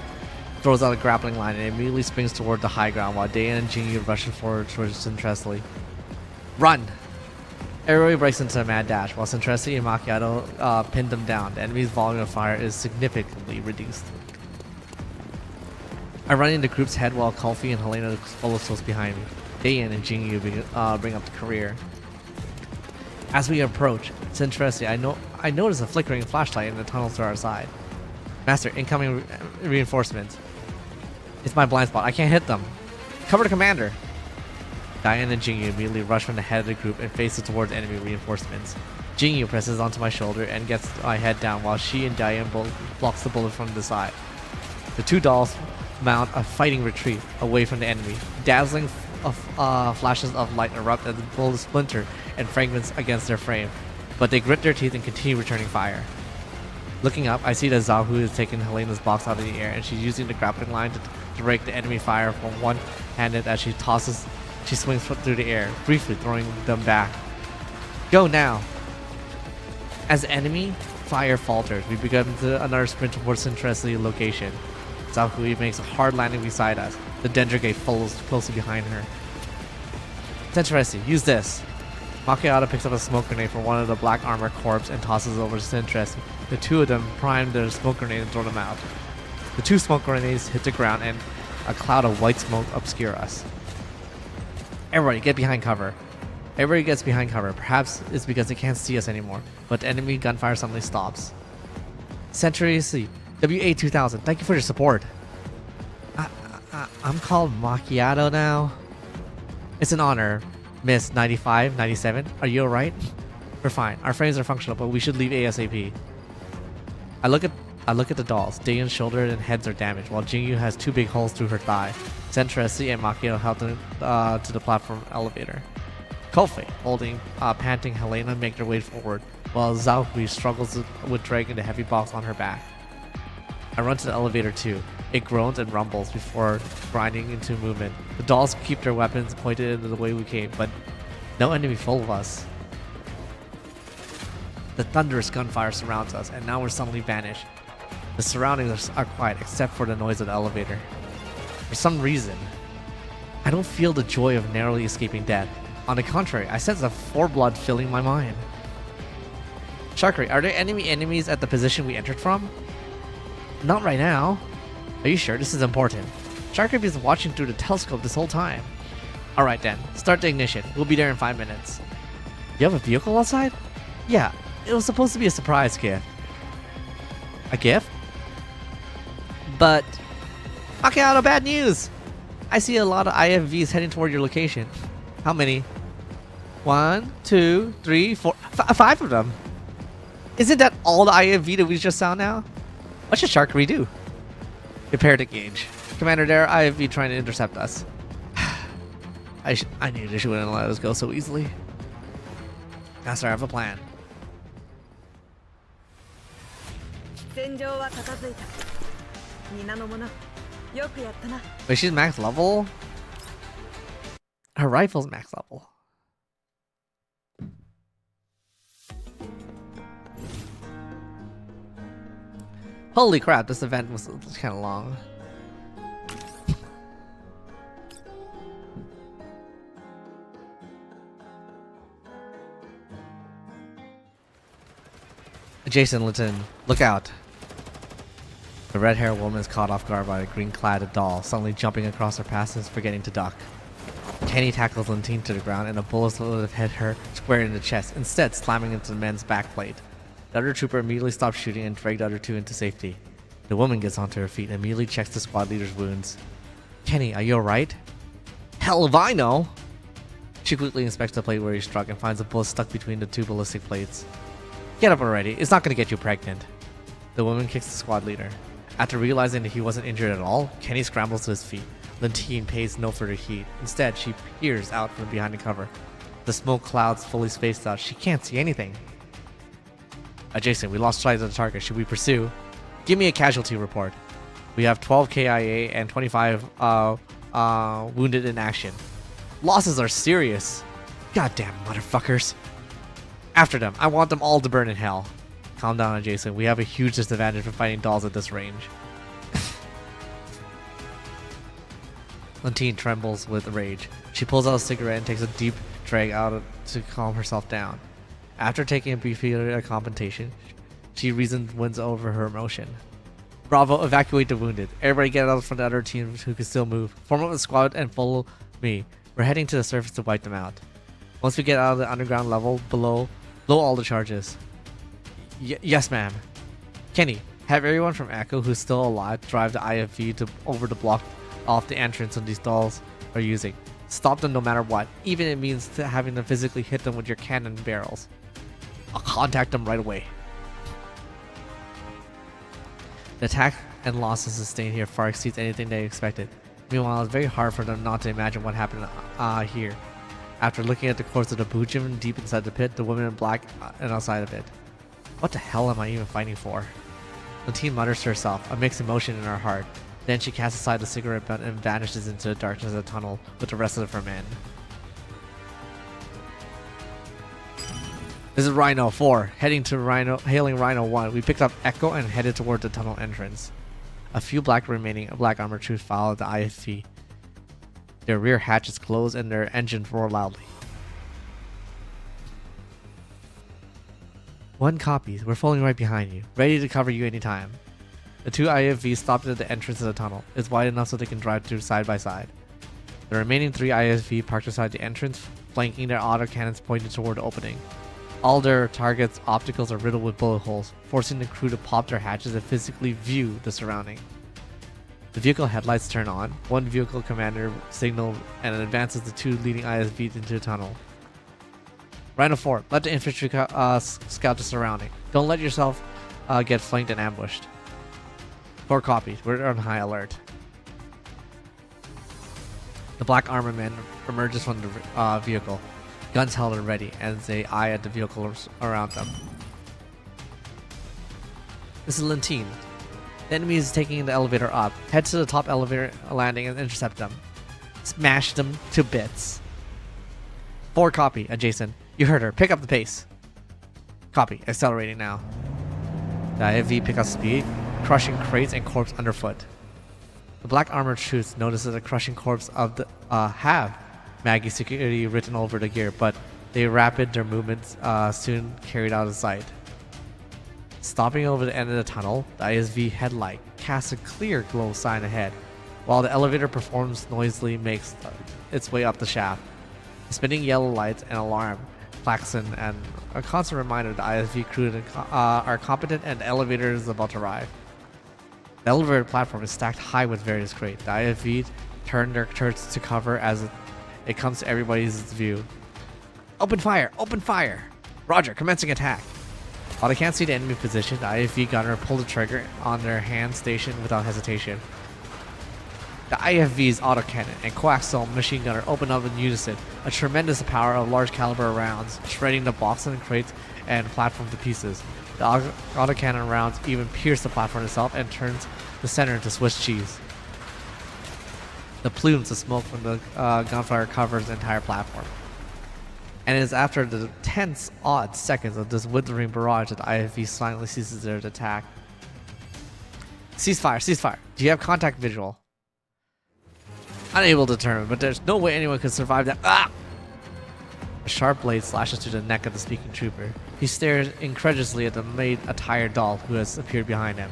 throws out a grappling line and immediately springs toward the high ground while Dayan and Jingyu rush forward towards Centresi. Run! Everybody breaks into a mad dash while Centresi and Macchiato pin them down. The enemy's volume of fire is significantly reduced. I run into the group's head while Kofi and Helena follow close behind me. Dayan and Jingyu bring up the career. As we approach Centresi, I notice a flickering flashlight in the tunnel to our side. Master, incoming reinforcements. It's my blind spot. I can't hit them. Cover the commander. Diane and Jingyu immediately rush from the head of the group and face it towards enemy reinforcements. Jingyu presses onto my shoulder and gets my head down while she and Diane blocks the bullet from the side. The two dolls mount a fighting retreat away from the enemy. Dazzling flashes of light erupt as the bullets splinter and fragments against their frame, but they grit their teeth and continue returning fire. Looking up, I see that Zhaohui has taken Helena's box out of the air and she's using the grappling line to break the enemy fire from one-handed as she swings through the air, briefly throwing them back. Go now! As the enemy fire falters, we begin another sprint towards Centresi's location. Zhaohui makes a hard landing beside us. The Dendrigate follows closely behind her. Centresi, use this! Macchiato picks up a smoke grenade from one of the black armor corps and tosses it over to Centresi. The two of them prime their smoke grenade and throw them out. The two smoke grenades hit the ground and a cloud of white smoke obscure us. Everybody get behind cover. Everybody gets behind cover. Perhaps it's because they can't see us anymore, but the enemy gunfire suddenly stops. Centresi, WA2000, thank you for your support. I'm called Macchiato now. It's an honor. Miss 95, 97, are you alright? We're fine. Our frames are functional, but we should leave ASAP. I look at the dolls. Daeyeon's shoulder and heads are damaged, while Jingyu has 2 big holes through her thigh. Sentresi and Makio help them to the platform elevator. Kofi, holding panting Helena, make their way forward, while Zhaohui struggles with dragging the heavy box on her back. I run to the elevator too. It groans and rumbles before grinding into movement. The dolls keep their weapons pointed into the way we came, but no enemy full of us. The thunderous gunfire surrounds us, and now we're suddenly vanished. The surroundings are quiet except for the noise of the elevator. For some reason, I don't feel the joy of narrowly escaping death. On the contrary, I sense a foreblood filling my mind. Sharkry, are there enemies at the position we entered from? Not right now. Are you sure this is important? Sharkry is watching through the telescope this whole time. Alright then, start the ignition. We'll be there in 5 minutes. You have a vehicle outside? Yeah, it was supposed to be a surprise gift. A gift? But... Makiano, bad news! I see a lot of IFVs heading toward your location. How many? 1, 2, 3, 4... 5 of them! Isn't that all the IFV that we just saw now? What should Sharkry do? Prepare to engage. Commander, there are IFV trying to intercept us. I knew she wouldn't let us go so easily. Master, I have a plan. Wait, she's max level? Her rifle's max level. Holy crap, this event was kind of long. Jason, Linton, look out. The red-haired woman is caught off guard by a green-clad doll, suddenly jumping across her path and forgetting to duck. Kenny tackles Linton to the ground, and a bullet would have hit her square in the chest, instead slamming into the man's backplate. The other trooper immediately stops shooting and dragged the other 2 into safety. The woman gets onto her feet and immediately checks the squad leader's wounds. Kenny, are you alright? Hell if I know! She quickly inspects the plate where he struck and finds a bullet stuck between the 2 ballistic plates. Get up already, it's not gonna get you pregnant. The woman kicks the squad leader. After realizing that he wasn't injured at all, Kenny scrambles to his feet. Lentine pays no further heed. Instead, she peers out from behind the cover. The smoke clouds fully spaced out. She can't see anything. Jason, we lost sight of the target. Should we pursue? Give me a casualty report. We have 12 KIA and 25 wounded in action. Losses are serious. Goddamn motherfuckers. After them. I want them all to burn in hell. Calm down, Jason. We have a huge disadvantage for fighting dolls at this range. Lentine trembles with rage. She pulls out a cigarette and takes a deep drag out to calm herself down. After taking a brief period of compensation, she wins over her emotion. Bravo, evacuate the wounded. Everybody get out from the other teams who can still move. Form up a squad and follow me. We're heading to the surface to wipe them out. Once we get out of the underground level below, blow all the charges. Yes, ma'am. Kenny, have everyone from Echo who's still alive drive the IFV over to block off the entrance of these dolls are using. Stop them no matter what, even if it means having to physically hit them with your cannon barrels. I'll contact them right away. The attack and losses sustained here far exceeds anything they expected. Meanwhile, it's very hard for them not to imagine what happened here. After looking at the corpse of the Bujin deep inside the pit, the woman in black and outside of it. What the hell am I even fighting for? Lentine mutters to herself, a mixed emotion in her heart. Then she casts aside the cigarette butt and vanishes into the darkness of the tunnel with the rest of her men. This is Rhino 4, hailing Rhino 1. We picked up Echo and headed toward the tunnel entrance. A few black armored troops followed the IFV. Their rear hatches close and their engines roar loudly. 1 copy. We're falling right behind you, ready to cover you anytime. The 2 IFVs stopped at the entrance of the tunnel. It's wide enough so they can drive through side by side. The remaining 3 IFV parked beside the entrance, flanking their autocannons pointed toward the opening. All their targets' opticals are riddled with bullet holes, forcing the crew to pop their hatches and physically view the surrounding. The vehicle headlights turn on. One vehicle commander signal and advances the two leading ISVs into a tunnel. Rhino 4, let the infantry scout the surrounding. Don't let yourself get flanked and ambushed. 4 copies. We're on high alert. The black armored man emerges from the vehicle, guns held and ready, as they eye at the vehicles around them. This is Lentine. The enemy is taking the elevator up. Head to the top elevator landing and intercept them. Smash them to bits. 4 copy. Adjacent. You heard her. Pick up the pace. Copy. Accelerating now. The IFV pick up speed, crushing crates and corpse underfoot. The black armored troops notices a crushing corpse of the have Maggie security written over the gear, but they rapid their movements soon carried out of sight. Stopping over the end of the tunnel, the ISV headlight casts a clear glow sign ahead, while the elevator performs noisily makes its way up the shaft. The spinning yellow lights and alarm klaxon and a constant reminder the ISV crew are competent and the elevator is about to arrive. The elevator platform is stacked high with various crates. The ISV turn their turrets to cover as it comes to everybody's view. Open fire! Open fire! Roger, commencing attack. While they can't see the enemy position, the IFV gunner pulled the trigger on their hand station without hesitation. The IFV's autocannon and coaxial machine gunner open up in unison, a tremendous power of large caliber rounds, shredding the boxes and crates and platform to pieces. The autocannon rounds even pierce the platform itself and turns the center into Swiss cheese. The plumes of smoke from the gunfire covers the entire platform. And it is after the tense, odd seconds of this withering barrage that the IFV silently ceases their attack. Ceasefire, ceasefire. Do you have contact visual? Unable to determine, but there's no way anyone could survive that. Ah! A sharp blade slashes through the neck of the speaking trooper. He stares incredulously at the maid-attired doll who has appeared behind him.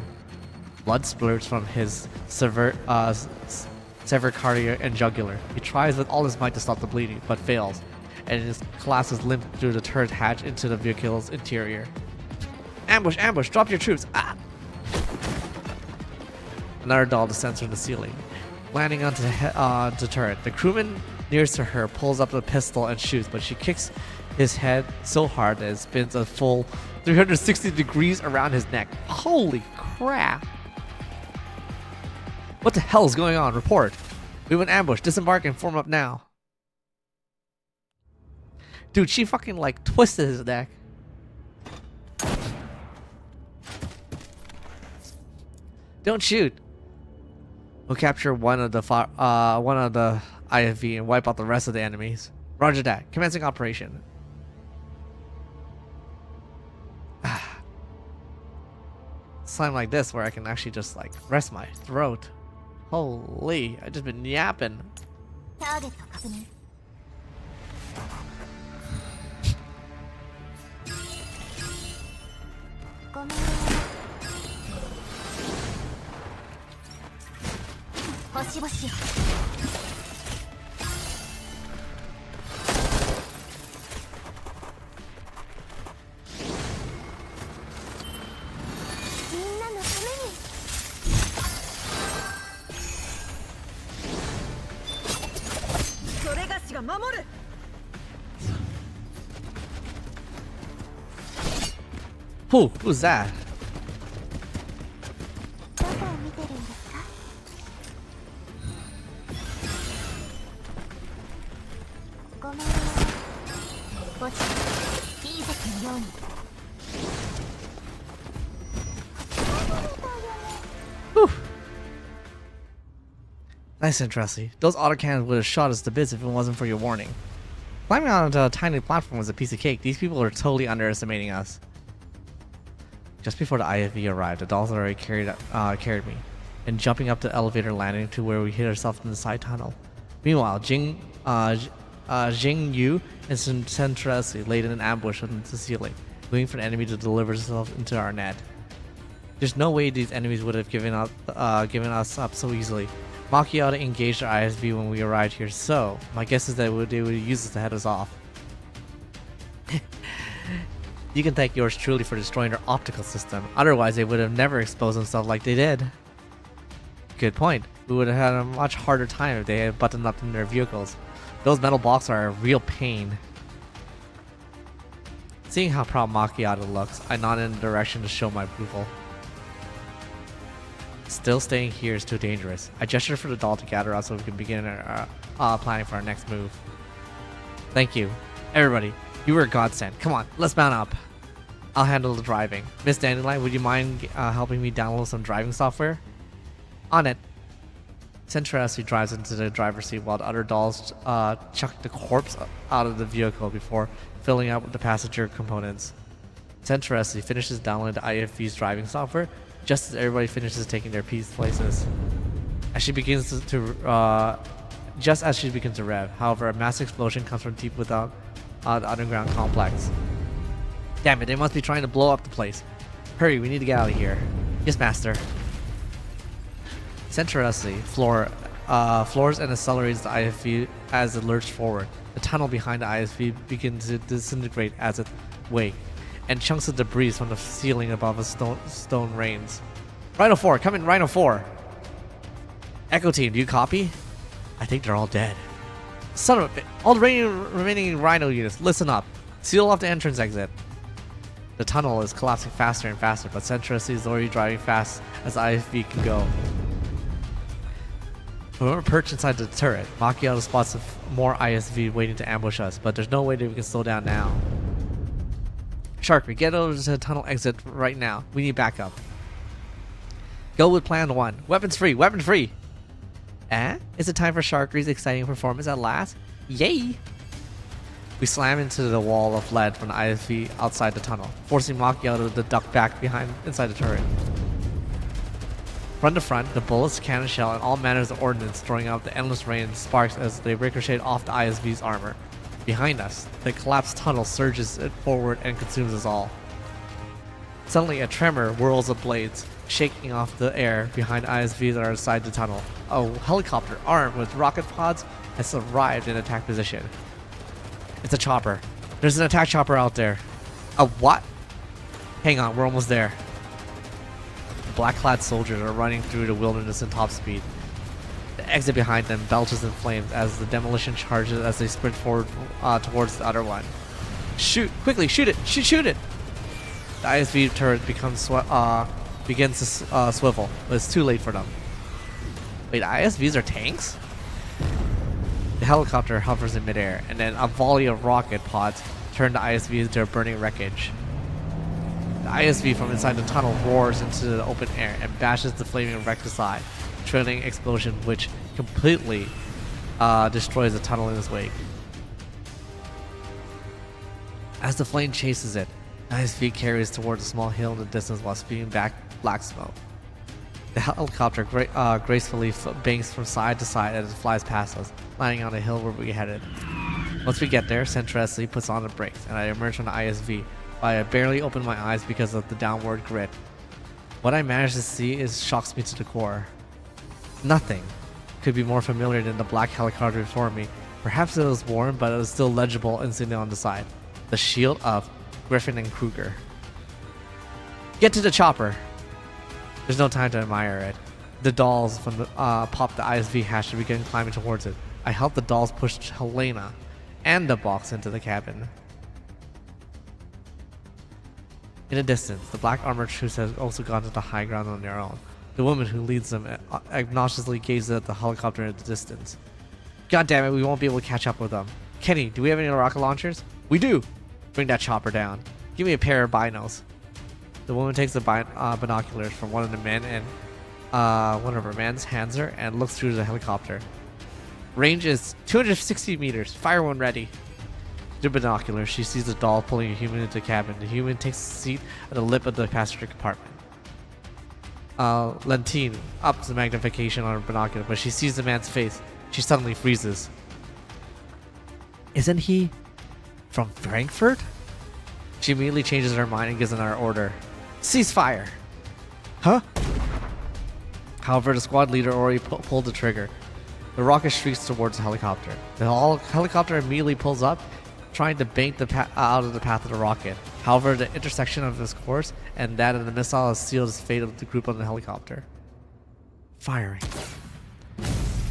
Blood splurts from his severed cardia and jugular. He tries with all his might to stop the bleeding, but fails, and his collapses limp through the turret hatch into the vehicle's interior. Ambush, ambush, drop your troops. Ah! Another doll descends from the ceiling, landing onto the turret. The crewman nearest to her pulls up the pistol and shoots, but she kicks his head so hard that it spins a full 360 degrees around his neck. Holy crap! What the hell is going on? Report. We went ambush. Disembark and form up now. Dude, she fucking like twisted his neck. Don't shoot. We'll capture one of the IFV and wipe out the rest of the enemies. Roger that. Commencing operation. Slime like this where I can actually just like rest my throat. Holy, I just been yapping. Target 星々よ。みんなのために。それがしが守る。Who's that? Whew. Nice and trusty. Those autocannons would have shot us to bits if it wasn't for your warning. Climbing onto a tiny platform was a piece of cake. These people are totally underestimating us. Just before the IFV arrived, the dolls already carried me, and jumping up the elevator landing to where we hid ourselves in the side tunnel. Meanwhile, Jing Yu and Centresi laid in an ambush on the ceiling, waiting for the enemy to deliver itself into our net. There's no way these enemies would have given us up so easily. Macchiato engaged our ISV when we arrived here, so my guess is that they would use this to head us off. You can thank yours truly for destroying their optical system, otherwise they would have never exposed themselves like they did. Good point. We would have had a much harder time if they had buttoned up in their vehicles. Those metal blocks are a real pain. Seeing how proud Macchiato looks, I nod in the direction to show my approval. Still staying here is too dangerous. I gesture for the doll to gather us so we can begin our planning for our next move. Thank you. Everybody, you were a godsend. Come on, let's mount up. I'll handle the driving. Miss Dandelion, would you mind helping me download some driving software? On it. Centrosity drives into the driver's seat while the other dolls chuck the corpse out of the vehicle before filling up with the passenger components. Centrosity finishes downloading the IFV's driving software just as everybody finishes taking their places. As she begins just as she begins to rev, however, a massive explosion comes from deep without the underground complex. Damn it, they must be trying to blow up the place. Hurry, we need to get out of here. Yes, master. Centrosity floors and accelerates the IFV as it lurches forward. The tunnel behind the ISV begins to disintegrate as it wakes, and chunks of debris from the ceiling above a stone rains. Rhino 4, come in, Rhino 4! Echo Team, do you copy? I think they're all dead. Son of a bitch. All the remaining Rhino units, listen up. Seal off the entrance exit. The tunnel is collapsing faster and faster, but Centrosity is already driving fast as the IFV can go. When we're perched inside the turret, Macchiato spots more ISV waiting to ambush us, but there's no way that we can slow down now. Sharkry, get over to the tunnel exit right now. We need backup. Go with plan 1. Weapons free, weapon free! Is it time for Sharkry's exciting performance at last? Yay! We slam into the wall of lead from the ISV outside the tunnel, forcing Macchiato to duck back inside the turret. From the front, the bullets, cannon shell, and all manners of ordnance throwing out the endless rain of sparks as they ricochet off the ISV's armor. Behind us, the collapsed tunnel surges forward and consumes us all. Suddenly, a tremor whirls of blades, shaking off the air behind ISVs that are inside the tunnel. A helicopter armed with rocket pods has arrived in attack position. It's a chopper. There's an attack chopper out there. A what? Hang on, we're almost there. Black-clad soldiers are running through the wilderness in top speed. The exit behind them belches in flames as the demolition charges as they sprint forward towards the other one. Shoot! Quickly, shoot it! Shoot it! The ISV turret begins to swivel, but it's too late for them. Wait, ISVs are tanks? The helicopter hovers in midair, and then a volley of rocket pods turn the ISV into a burning wreckage. The ISV from inside the tunnel roars into the open air and bashes the flaming wreck aside, trailing explosion which completely destroys the tunnel in its wake. As the flame chases it, the ISV carries towards a small hill in the distance while spewing back black smoke. The helicopter gracefully bangs from side to side as it flies past us, landing on the hill where we're headed. Once we get there, Centrosity puts on the brakes, and I emerge from the ISV. I barely open my eyes because of the downward grid. What I manage to see shocks me to the core. Nothing could be more familiar than the black helicopter before me. Perhaps it was worn, but it was still legible and sitting on the side. The shield of Griffin and Kruger. Get to the chopper! There's no time to admire it. The dolls from the, pop the ISV hatch and begin climbing towards it. I help the dolls push Helena and the box into the cabin. In the distance, the black armored troops have also gone to the high ground on their own. The woman who leads them obnoxiously gazes at the helicopter in the distance. God damn it, we won't be able to catch up with them. Kenny, do we have any rocket launchers? We do! Bring that chopper down. Give me a pair of binos. The woman takes the binoculars from one of the men and one of her men's hands her and looks through the helicopter. Range is 260 meters. Fire when ready. Through binoculars, she sees the doll pulling a human into the cabin. The human takes a seat at the lip of the passenger compartment. Lentine ups the magnification on her binocular, but she sees the man's face. She suddenly freezes. Isn't he from Frankfurt? She immediately changes her mind and gives another order. Cease fire! Huh? However, the squad leader already pulled the trigger. The rocket shrieks towards the helicopter. The helicopter immediately pulls up, trying to bank out of the path of the rocket. However, the intersection of his course and that of the missile has sealed the fate of the group on the helicopter. Firing.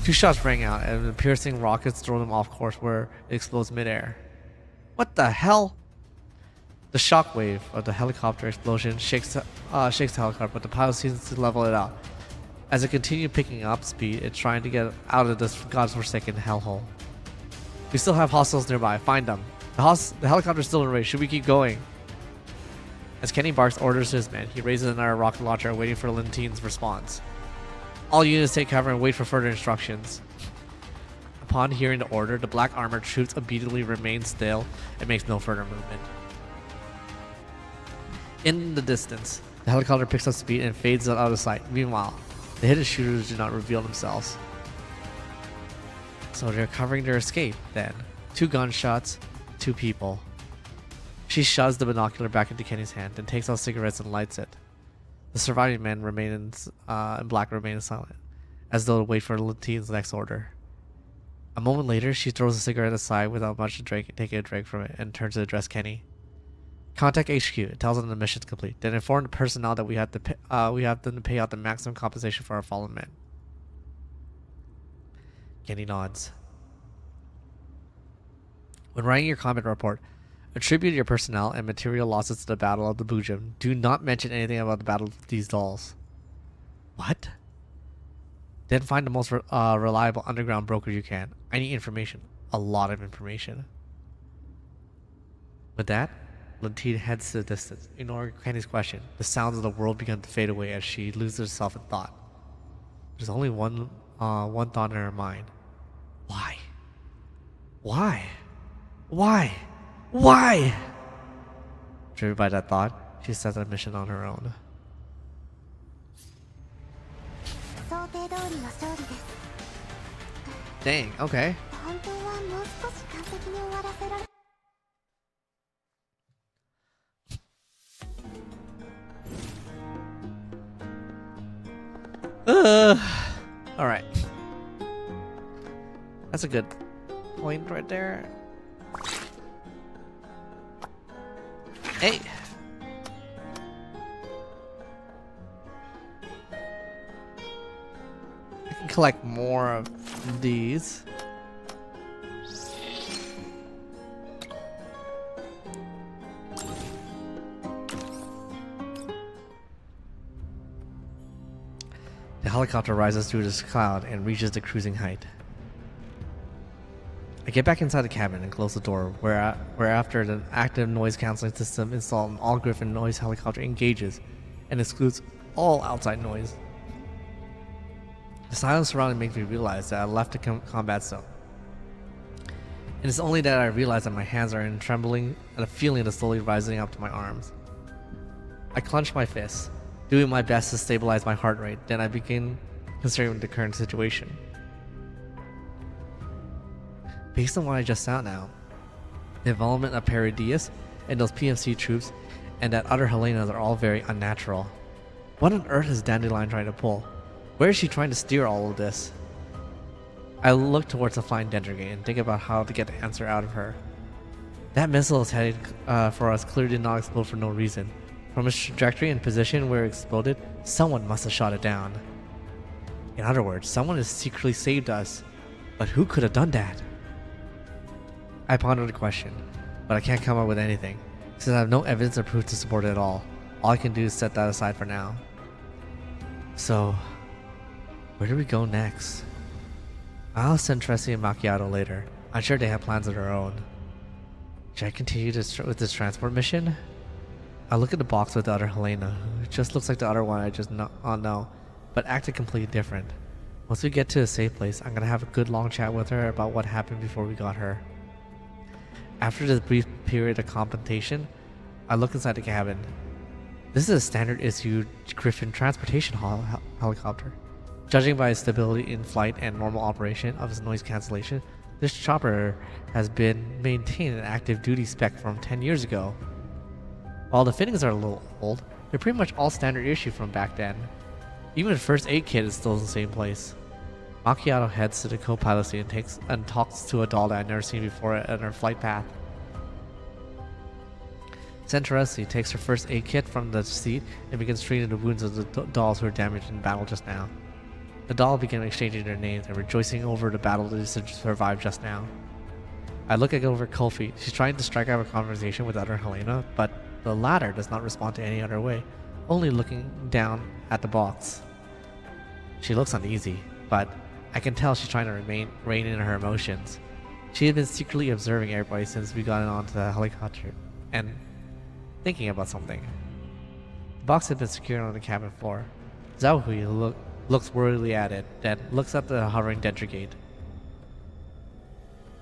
Two shots rang out, and the piercing rockets throw them off course where it explodes midair. What the hell? The shockwave of the helicopter explosion shakes the helicopter, but the pilot seems to level it out. As it continued picking up speed, it's trying to get out of this godforsaken hellhole. We still have hostiles nearby. Find them. The helicopter's still in range. Should we keep going? As Kenny barks orders to his men, he raises another rocket launcher, waiting for Lintine's response. All units take cover and wait for further instructions. Upon hearing the order, the black armored troops immediately remain still and makes no further movement. In the distance, the helicopter picks up speed and fades out of sight. Meanwhile, the hidden shooters do not reveal themselves. So they're covering their escape then. 2 gunshots, 2 people. She shoves the binocular back into Kenny's hand, then takes out cigarettes and lights it. The surviving men in black remain silent, as though to wait for Lintine's next order. A moment later, she throws the cigarette aside without much taking a drink from it and turns to address Kenny. Contact HQ. It tells them the mission's complete. Then inform the personnel that we have them to pay out the maximum compensation for our fallen men. Kenny nods. When writing your combat report, attribute your personnel and material losses to the Battle of the Bujum. Do not mention anything about the Battle of these dolls. What? Then find the most reliable underground broker you can. I need information. A lot of information. With that, Lentine heads to the distance. Ignoring Kenny's question, the sounds of the world begin to fade away as she loses herself in thought. There's only one thought in her mind. Why? Why? Why? Why? Driven by that thought, she sets a mission on her own. Dang, okay. Alright. That's a good point right there. Hey! I can collect more of these. The helicopter rises through this cloud and reaches the cruising height. I get back inside the cabin and close the door, where after the active noise cancelling system installed in all Griffin noise helicopter engages and excludes all outside noise. The silence surrounding makes me realize that I left the combat zone. And it's only that I realize that my hands are in trembling and a feeling is slowly rising up to my arms. I clench my fists, doing my best to stabilize my heart rate, then I begin considering the current situation. Based on what I just found out, the involvement of Peridius and those PMC troops and that other Helenas are all very unnatural. What on earth is Dandelion trying to pull? Where is she trying to steer all of this? I look towards the flying Dendergate and think about how to get the answer out of her. That missile is headed for us clearly did not explode for no reason. From its trajectory and position where it exploded, someone must have shot it down. In other words, someone has secretly saved us. But who could have done that? I ponder the question, but I can't come up with anything, since I have no evidence or proof to support it at all. All I can do is set that aside for now. So, where do we go next? I'll send Tressie and Macchiato later. I'm sure they have plans of their own. Should I continue with this transport mission? I look at the box with the other Helena, who just looks like the other one I just know, but acted completely different. Once we get to a safe place, I'm gonna have a good long chat with her about what happened before we got her. After this brief period of contemplation, I look inside the cabin. This is a standard issue Griffin transportation helicopter. Judging by its stability in flight and normal operation of its noise cancellation, this chopper has been maintained an active duty spec from 10 years ago. While the fittings are a little old, they're pretty much all standard issue from back then. Even the first aid kit is still in the same place. Macchiato heads to the co-pilot seat and talks to a doll that I've never seen before on her flight path. Centresi takes her first aid kit from the seat and begins treating the wounds of the dolls who were damaged in battle just now. The doll began exchanging their names and rejoicing over the battle they survived just now. I look over Kofi. She's trying to strike up a conversation with other Helena, but the latter does not respond to any other way, only looking down at the box. She looks uneasy, but I can tell she's trying to rein in her emotions. She had been secretly observing everybody since we got onto the helicopter and thinking about something. The box had been secured on the cabin floor. Zhao Hui looks worriedly at it, then looks at the hovering Dentrigate.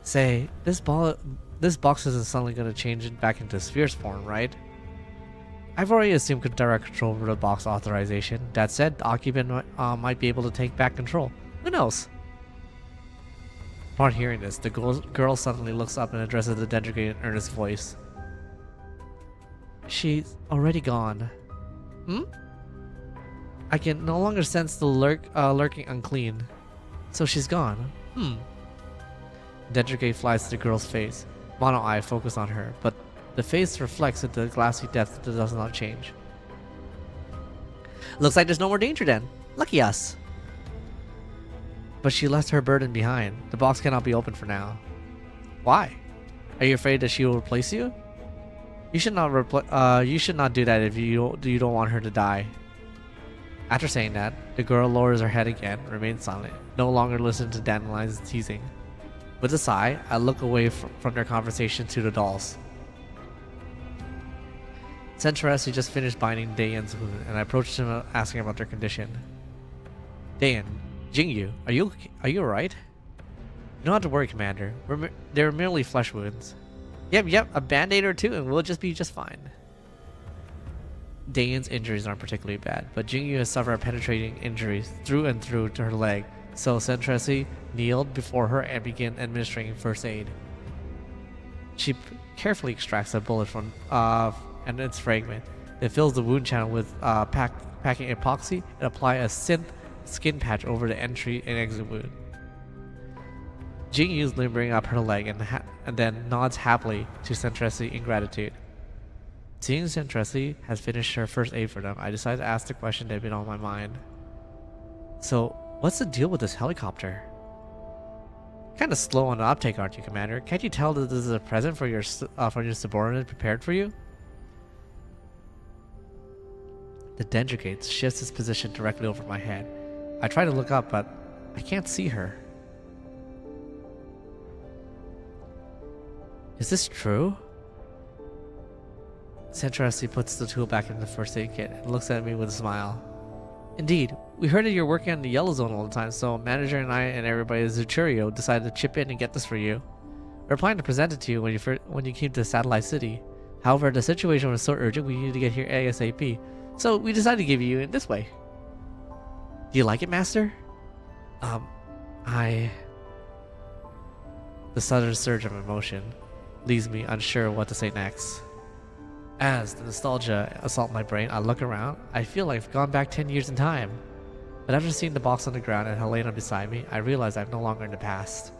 Say, this box isn't suddenly going to change it back into sphere's form, right? I've already assumed direct control over the box authorization. That said, the occupant might be able to take back control. Who knows? Upon hearing this, the girl suddenly looks up and addresses the Dentrigate in earnest voice. She's already gone. Hmm? I can no longer sense the lurking unclean. So she's gone. Dentrigate flies to the girl's face. Mono eye focus on her, but the face reflects into the glassy depth that does not change. Looks like there's no more danger then. Lucky us. But she left her burden behind. The box cannot be opened for now. Why? Are you afraid that she will replace you? You should not do that if you don't want her to die. After saying that, the girl lowers her head again, remains silent, no longer listen to Dandelion's teasing. With a sigh, I look away from their conversation to the dolls. Centresi just finished binding Dayan's wound, and I approached him asking about their condition. Dayan, Jingyu, are you alright? You don't have to worry, Commander. They're merely flesh wounds. Yep, a band-aid or two and we'll just be just fine. Dayan's injuries aren't particularly bad, but Jingyu has suffered penetrating injuries through and through to her leg, so Centresi kneeled before her and began administering first aid. She carefully extracts a bullet from and its fragment, then fills the wound channel with packing epoxy and apply a synth skin patch over the entry and exit wound. Jingyu is limbering up her leg and then nods happily to Centresi in gratitude. Seeing Centresi has finished her first aid for them, I decided to ask the question that had been on my mind. So, what's the deal with this helicopter? Kinda slow on the uptake, aren't you, Commander? Can't you tell that this is a present for your subordinate prepared for you? The Dentrigate shifts its position directly over my head. I try to look up, but I can't see her. Is this true? Centresi puts the tool back in the first aid kit and looks at me with a smile. Indeed, we heard that you're working on the yellow zone all the time, so manager and I and everybody at Zuchurio decided to chip in and get this for you. We were planning to present it to you when you came to Satellite City. However, the situation was so urgent we needed to get here ASAP, so we decided to give you in this way. Do you like it, Master? The sudden surge of emotion leaves me unsure what to say next. As the nostalgia assaults my brain, I look around. I feel like I've gone back 10 years in time. But after seeing the box on the ground and Helena beside me, I realize I'm no longer in the past.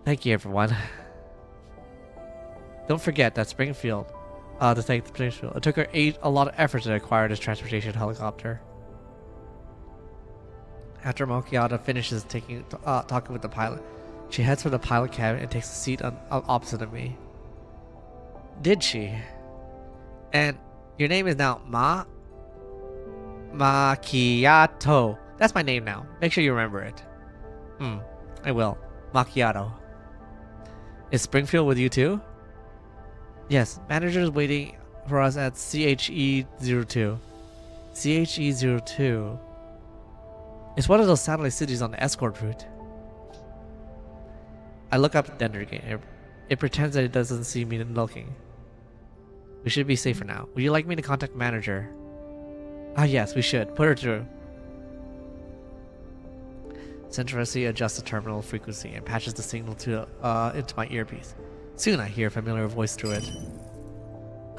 Thank you, everyone. Don't forget that Springfield. To thank Springfield. It took her a lot of effort to acquire this transportation helicopter. After Mokiata finishes talking with the pilot, she heads for the pilot cabin and takes a seat opposite of me. Did she? And your name is now Macchiato. That's my name now. Make sure you remember it. I will. Macchiato. Is Springfield with you too? Yes, manager is waiting for us at CHE-02. CHE-02. It's one of those satellite cities on the escort route. I look up at Dendergate. It pretends that it doesn't see me looking. We should be safe for now. Would you like me to contact manager? Ah yes, we should. Put her through. Centresi adjusts the terminal frequency and patches the signal into my earpiece. Soon I hear a familiar voice through it.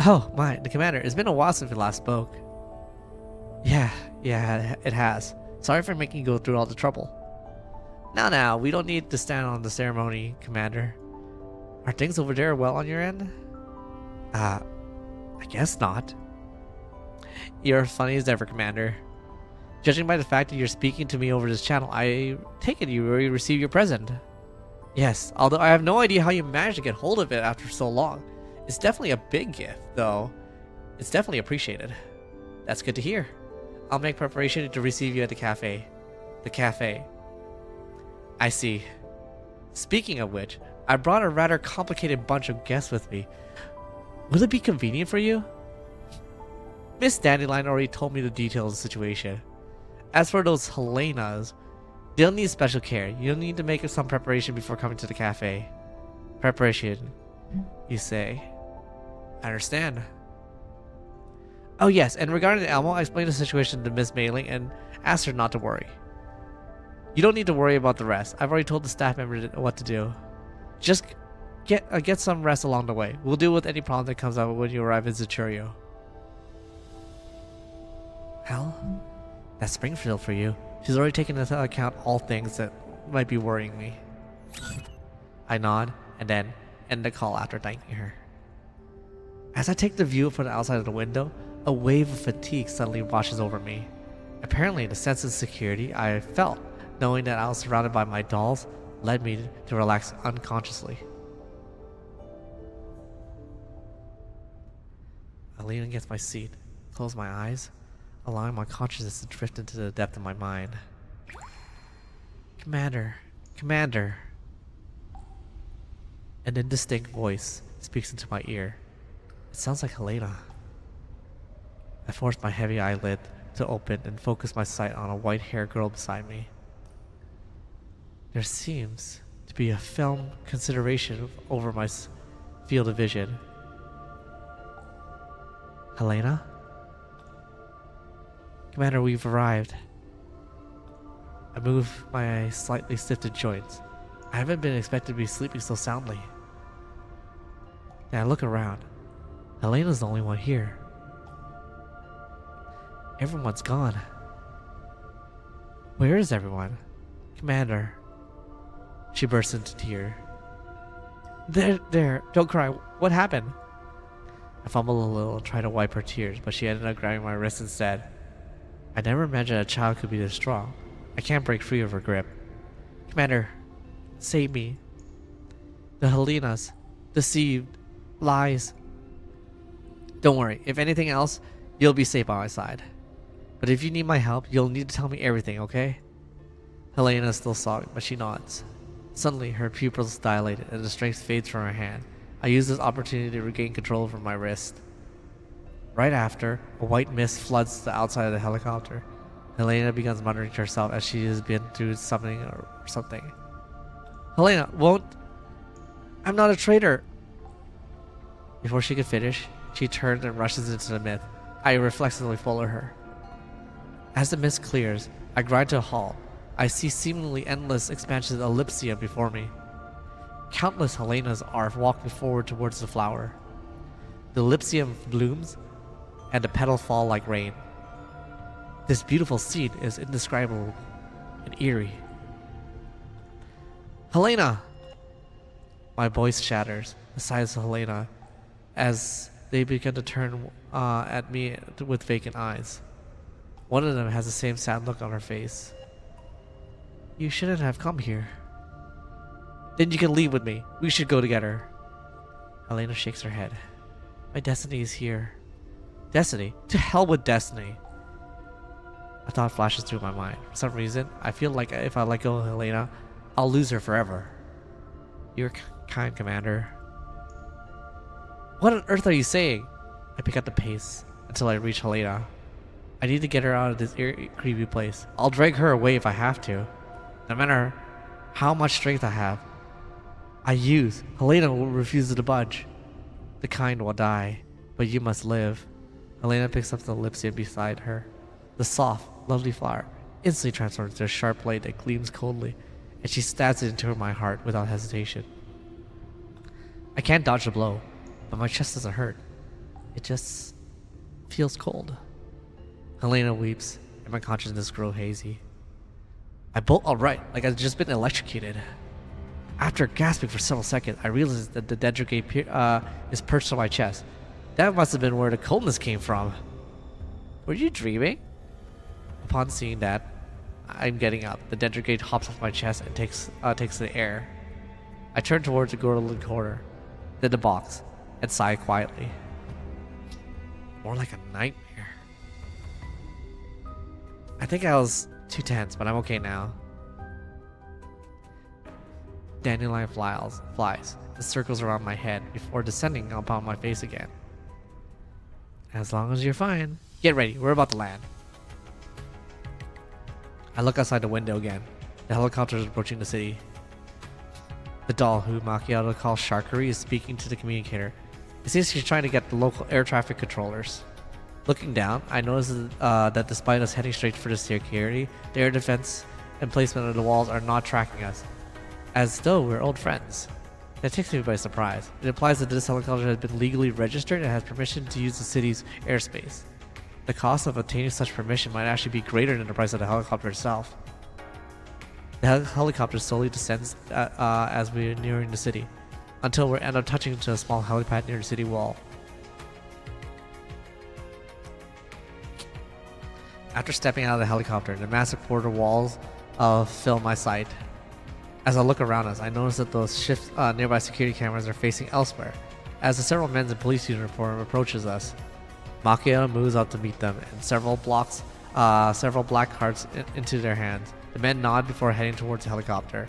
Oh my, the commander. It's been a while since we last spoke. Yeah, it has. Sorry for making you go through all the trouble. Now, we don't need to stand on the ceremony, Commander. Are things over there well on your end? I guess not. You're funny as ever, Commander. Judging by the fact that you're speaking to me over this channel, I take it you already received your present. Yes, although I have no idea how you managed to get hold of it after so long. It's definitely a big gift, though. It's definitely appreciated. That's good to hear. I'll make preparation to receive you at the cafe. The cafe. I see. Speaking of which, I brought a rather complicated bunch of guests with me. Will it be convenient for you? Miss Dandelion already told me the details of the situation. As for those Helenas, they'll need special care. You'll need to make some preparation before coming to the cafe. Preparation, you say. I understand. Oh yes, and regarding Elmo, I explained the situation to Miss Mailing and asked her not to worry. You don't need to worry about the rest. I've already told the staff member what to do. Just get some rest along the way. We'll deal with any problem that comes up when you arrive in Zaturio. Hell, that's Springfield for you. She's already taken into account all things that might be worrying me. I nod and then end the call after thanking her. As I take the view from the outside of the window, a wave of fatigue suddenly washes over me. Apparently, the sense of security I felt, knowing that I was surrounded by my dolls, led me to relax unconsciously. I lean against my seat, close my eyes, allowing my consciousness to drift into the depth of my mind. Commander, Commander. An indistinct voice speaks into my ear. It sounds like Helena. I force my heavy eyelid to open and focus my sight on a white-haired girl beside me. There seems to be a film consideration over my field of vision. Helena? Commander, we've arrived. I move my slightly stiffened joints. I haven't been expected to be sleeping so soundly. Then I look around. Helena's the only one here. Everyone's gone. Where is everyone? Commander. She bursts into tears. There, don't cry. What happened? I fumble a little and try to wipe her tears, but she ended up grabbing my wrist instead. I never imagined a child could be this strong. I can't break free of her grip. Commander, save me. The Helenas, deceived, lies. Don't worry, if anything else, you'll be safe by my side. But if you need my help, you'll need to tell me everything, okay? Helena is still sobbing, but she nods. Suddenly, her pupils dilate and the strength fades from her hand. I use this opportunity to regain control over my wrist. Right after, a white mist floods the outside of the helicopter. Helena begins muttering to herself as she has been through something or something. Helena, won't... I'm not a traitor! Before she could finish, she turns and rushes into the mist. I reflexively follow her. As the mist clears, I grind to a halt. I see seemingly endless expansions of ellipsia before me. Countless Helenas are walking forward towards the flower. The ellipsium blooms, and the petals fall like rain. This beautiful scene is indescribable and eerie. Helena! My voice shatters, the size of Helena, as they begin to turn at me with vacant eyes. One of them has the same sad look on her face. You shouldn't have come here. Then you can leave with me. We should go together. Helena shakes her head. My destiny is here. Destiny? To hell with destiny. A thought flashes through my mind. For some reason, I feel like if I let go of Helena, I'll lose her forever. You're kind, Commander. What on earth are you saying? I pick up the pace until I reach Helena. I need to get her out of this creepy place. I'll drag her away if I have to. No matter how much strength I have. Helena will refuse to budge. The kind will die, but you must live. Helena picks up the ellipsium beside her. The soft, lovely flower instantly transforms into a sharp blade that gleams coldly, and she stabs it into my heart without hesitation. I can't dodge the blow, but my chest doesn't hurt. It just feels cold. Helena weeps, and my consciousness grows hazy. I bolt upright, like I've just been electrocuted. After gasping for several seconds, I realized that the Dendro gate is perched on my chest. That must have been where the coldness came from. Were you dreaming? A Upon seeing that, I'm getting up. The Dendergate hops off my chest and takes the air. I turn towards the golden corner, then the box, and sigh quietly. More like a nightmare. I think I was too tense, but I'm okay now. Dandelion flies and circles around my head before descending upon my face again. As long as you're fine. Get ready, we're about to land. I look outside the window again. The helicopter is approaching the city. The doll, who Macchiato calls Sharkery, is speaking to the communicator. It seems she's trying to get the local air traffic controllers. Looking down, I notice that despite us heading straight for the security, the air defense and placement of the walls are not tracking us, as though we're old friends. That takes me by surprise. It implies that this helicopter has been legally registered and has permission to use the city's airspace. The cost of obtaining such permission might actually be greater than the price of the helicopter itself. The helicopter slowly descends as we're nearing the city, until we end up touching to a small helipad near the city wall. After stepping out of the helicopter, the massive border walls fill my sight. As I look around us, I notice that those nearby security cameras are facing elsewhere. As the several men in police uniform approaches us, Macchiato moves up to meet them, and several black cards into their hands. The men nod before heading towards the helicopter.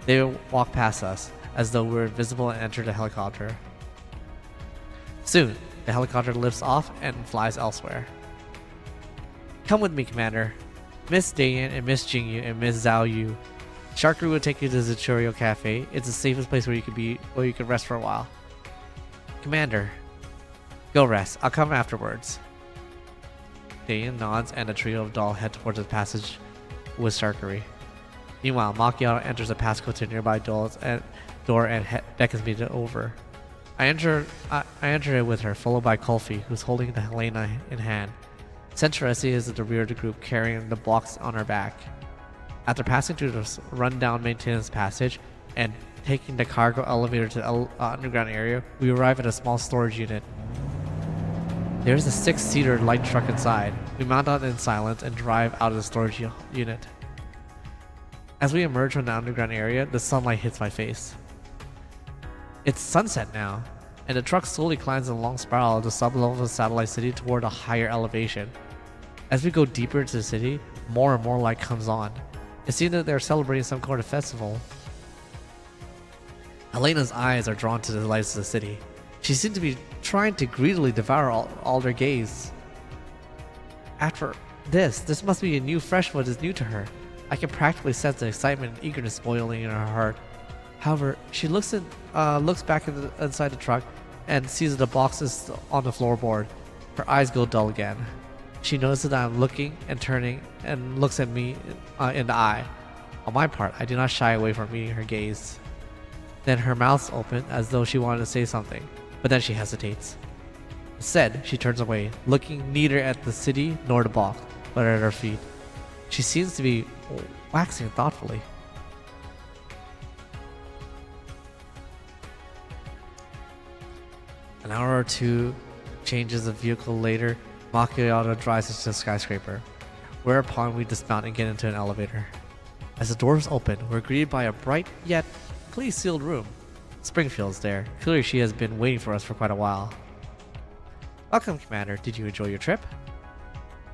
They walk past us, as though we're invisible, and enter the helicopter. Soon, the helicopter lifts off and flies elsewhere. Come with me, Commander. Miss Dayan and Miss Jingyu and Miss Zhao Yu. Sharkery will take you to the Zichurio Cafe. It's the safest place where you can rest for a while. Commander, go rest. I'll come afterwards. Dayan nods and the trio of doll head towards the passage with Sharkery. Meanwhile, Macchiato enters a passcode to a nearby door and beckons me over. I enter it with her, followed by Kulfi, who's holding the Helena in hand. Centresi is at the rear of the group, carrying the box on her back. After passing through the rundown maintenance passage and taking the cargo elevator to the underground area, we arrive at a small storage unit. There is a 6-seater light truck inside. We mount out in silence and drive out of the storage unit. As we emerge from the underground area, the sunlight hits my face. It's sunset now, and the truck slowly climbs in a long spiral of the sublevel of the satellite city toward a higher elevation. As we go deeper into the city, more and more light comes on. It seems that they're celebrating some kind of festival. Elena's eyes are drawn to the lights of the city. She seems to be trying to greedily devour all their gaze. After this must be a new fresh what is new to her. I can practically sense the excitement and eagerness boiling in her heart. However, she looks back inside the truck and sees that the box is on the floorboard. Her eyes go dull again. She notices that I'm looking and turning and looks at me in the eye. On my part, I do not shy away from meeting her gaze. Then her mouth's open as though she wanted to say something, but then she hesitates. Instead, she turns away, looking neither at the city nor the box, but at her feet. She seems to be waxing thoughtfully. An hour or two changes of vehicle later, Macchiato drives us to a skyscraper, whereupon we dismount and get into an elevator. As the doors open, we're greeted by a bright yet clearly sealed room. Springfield's there. Clearly she has been waiting for us for quite a while. Welcome, Commander. Did you enjoy your trip?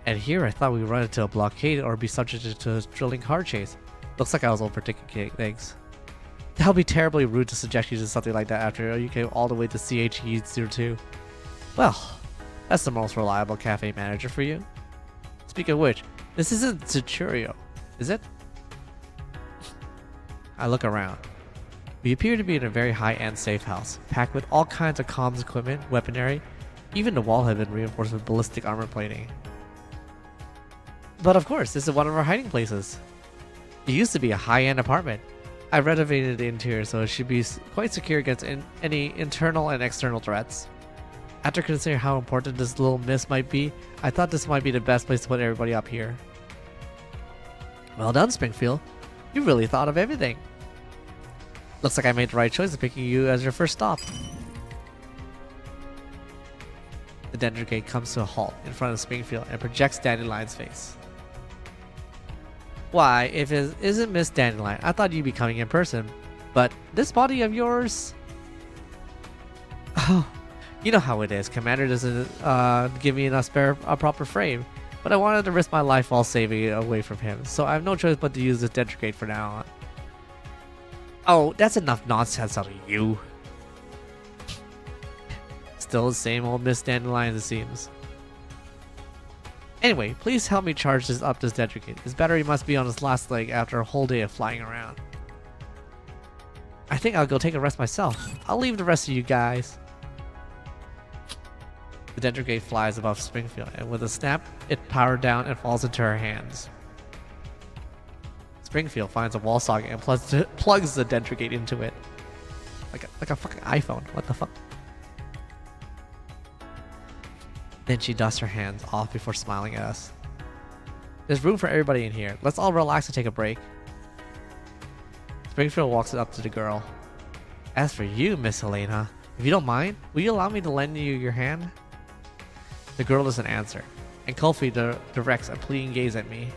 And here I thought we'd run into a blockade or be subject to a thrilling car chase. Looks like I was overthinking things. That would be terribly rude to subject you to something like that after you came all the way to CHE02. Well, that's the most reliable cafe manager for you. Speaking of which, this isn't Zichurio, is it? I look around. We appear to be in a very high-end safe house, packed with all kinds of comms equipment, weaponry. Even the wall had been reinforced with ballistic armor plating. But of course, this is one of our hiding places. It used to be a high-end apartment. I renovated the interior so it should be quite secure against any internal and external threats. After considering how important this little miss might be, I thought this might be the best place to put everybody up here. Well done, Springfield. You really thought of everything. Looks like I made the right choice in picking you as your first stop. The Dendergate comes to a halt in front of Springfield and projects Dandelion's face. Why, if it isn't Miss Dandelion, I thought you'd be coming in person. But this body of yours... Oh, you know how it is. Commander doesn't give me a proper frame. But I wanted to risk my life while saving it away from him. So I have no choice but to use this Dentricate for now on. Oh, that's enough nonsense out of you. Still the same old Miss Dandelion it seems. Anyway, please help me charge this Dentricate. His battery must be on his last leg after a whole day of flying around. I think I'll go take a rest myself. I'll leave the rest of you guys. The Dentricate flies above Springfield, and with a snap, it powered down and falls into her hands. Springfield finds a wall socket and plugs the Dentricate into it. Like a fucking iPhone. What the fuck? Then she dusts her hands off before smiling at us. There's room for everybody in here. Let's all relax and take a break. Springfield walks up to the girl. As for you, Miss Helena, if you don't mind, will you allow me to lend you your hand? The girl doesn't answer, and Kofi directs a pleading gaze at me.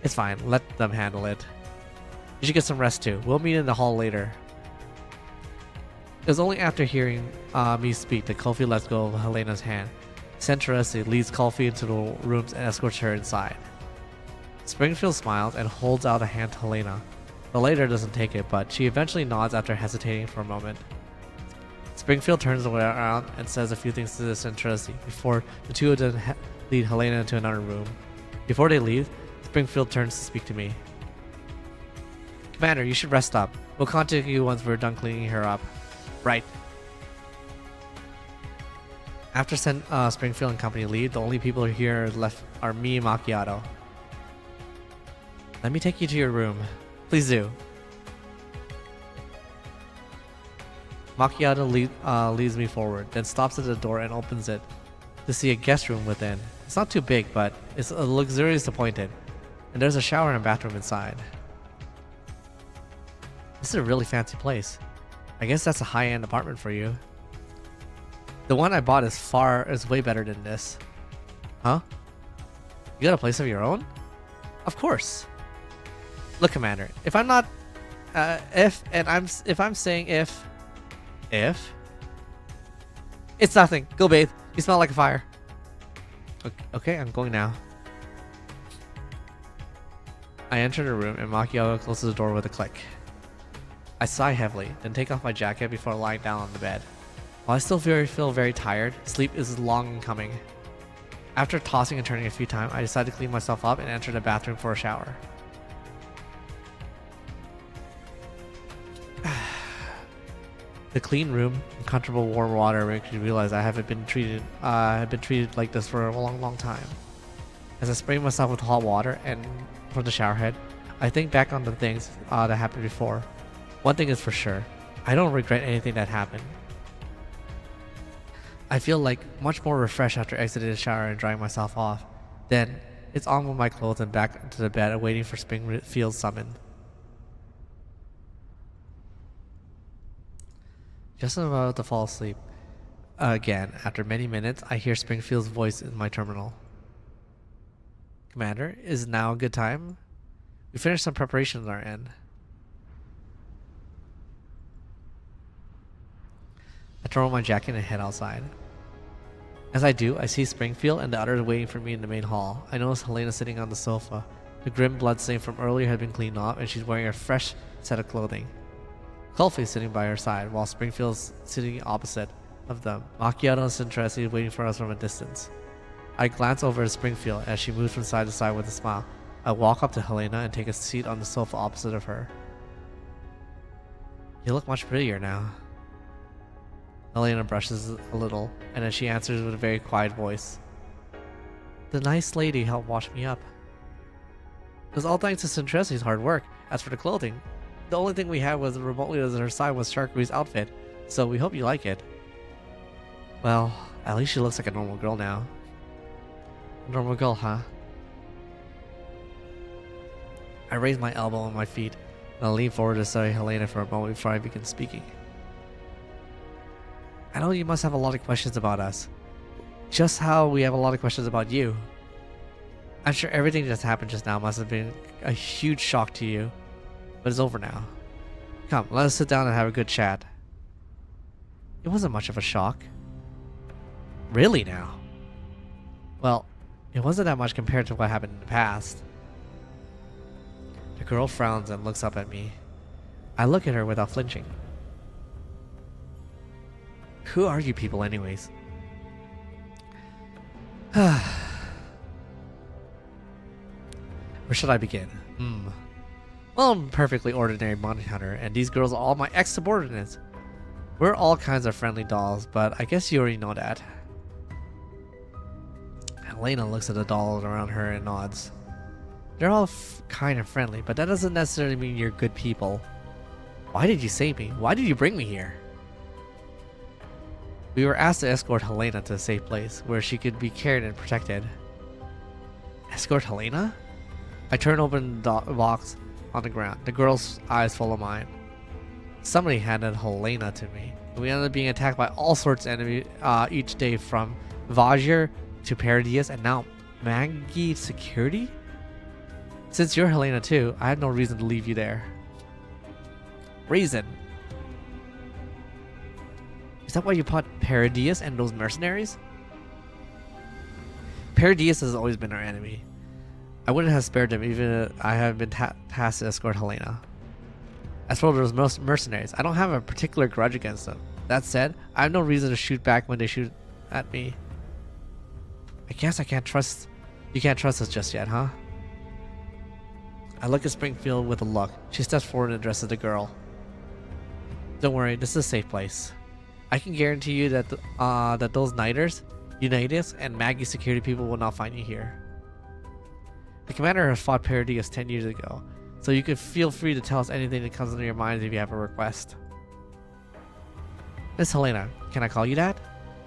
It's fine, let them handle it. You should get some rest too. We'll meet in the hall later. It was only after hearing me speak that Kofi lets go of Helena's hand. Centresi leads Kofi into the rooms and escorts her inside. Springfield smiles and holds out a hand to Helena. The latter doesn't take it, but she eventually nods after hesitating for a moment. Springfield turns around and says a few things to the Centresi before the two of them lead Helena into another room. Before they leave, Springfield turns to speak to me. Commander, you should rest up. We'll contact you once we're done cleaning her up. Right. After Springfield and company leave, the only people here left are me and Macchiato. Let me take you to your room. Please do. Macchiato leads me forward, then stops at the door and opens it to see a guest room within. It's not too big, but it's luxurious appointed, and there's a shower and a bathroom inside. This is a really fancy place. I guess that's a high-end apartment for you. The one I bought is way better than this. Huh? You got a place of your own? Of course. Look, Commander, if I'm not, if I'm saying if, it's nothing. Go bathe. You smell like a fire. Okay, I'm going now. I enter the room and Macchiato closes the door with a click. I sigh heavily, then take off my jacket before lying down on the bed. While I still feel very tired, sleep is long in coming. After tossing and turning a few times, I decide to clean myself up and enter the bathroom for a shower. The clean room and comfortable warm water makes me realize I have been treated like this for a long time. As I spray myself with hot water and from the shower head, I think back on the things that happened before. One thing is for sure, I don't regret anything that happened. I feel like much more refreshed after exiting the shower and drying myself off. Then, it's on with my clothes and back into the bed waiting for Springfield's summon. Just about to fall asleep again, after many minutes, I hear Springfield's voice in my terminal. Commander, is now a good time? We finished some preparations on our end. I throw on my jacket and head outside. As I do, I see Springfield and the others waiting for me in the main hall. I notice Helena sitting on the sofa. The grim bloodstain from earlier had been cleaned off, and she's wearing a fresh set of clothing. Kofi is sitting by her side, while Springfield's sitting opposite of them. Macchiato and Centresi waiting for us from a distance. I glance over at Springfield as she moves from side to side with a smile. I walk up to Helena and take a seat on the sofa opposite of her. You look much prettier now. Helena brushes a little, and then she answers with a very quiet voice. The nice lady helped wash me up. It was all thanks to Centresi's hard work. As for the clothing, the only thing we had was remotely at her side was Sharkru's outfit, so we hope you like it. Well, at least she looks like a normal girl now. A normal girl, huh? I raise my elbow on my feet, and I lean forward to study Helena for a moment before I begin speaking. I know you must have a lot of questions about us. Just how we have a lot of questions about you. I'm sure everything that happened just now must have been a huge shock to you, but it's over now. Come, let us sit down and have a good chat. It wasn't much of a shock. Really now? Well, it wasn't that much compared to what happened in the past. The girl frowns and looks up at me. I look at her without flinching. Who are you people anyways? Where should I begin? Well, I'm a perfectly ordinary bounty hunter, and these girls are all my ex-subordinates. We're all kinds of friendly dolls, but I guess you already know that. Helena looks at the dolls around her and nods. They're all kind of friendly, but that doesn't necessarily mean you're good people. Why did you save me? Why did you bring me here? We were asked to escort Helena to a safe place where she could be cared and protected. Escort Helena? I turn open the box on the ground, the girl's eyes full of mine. Somebody handed Helena to me. We ended up being attacked by all sorts of enemies each day, from Vajir to Paradies and now Maggie Security? Since you're Helena too, I had no reason to leave you there. Reason? Is that why you fought Paradies and those mercenaries? Paradies has always been our enemy. I wouldn't have spared them even if I had been tasked to escort Helena. As for those mercenaries, I don't have a particular grudge against them. That said, I have no reason to shoot back when they shoot at me. I guess you can't trust us just yet, huh? I look at Springfield with a look. She steps forward and addresses the girl. Don't worry, this is a safe place. I can guarantee you that that those Nighters, Unitas, and Maggie security people will not find you here. The commander has fought Paradies 10 years ago, so you can feel free to tell us anything that comes into your mind if you have a request. Miss Helena, can I call you that?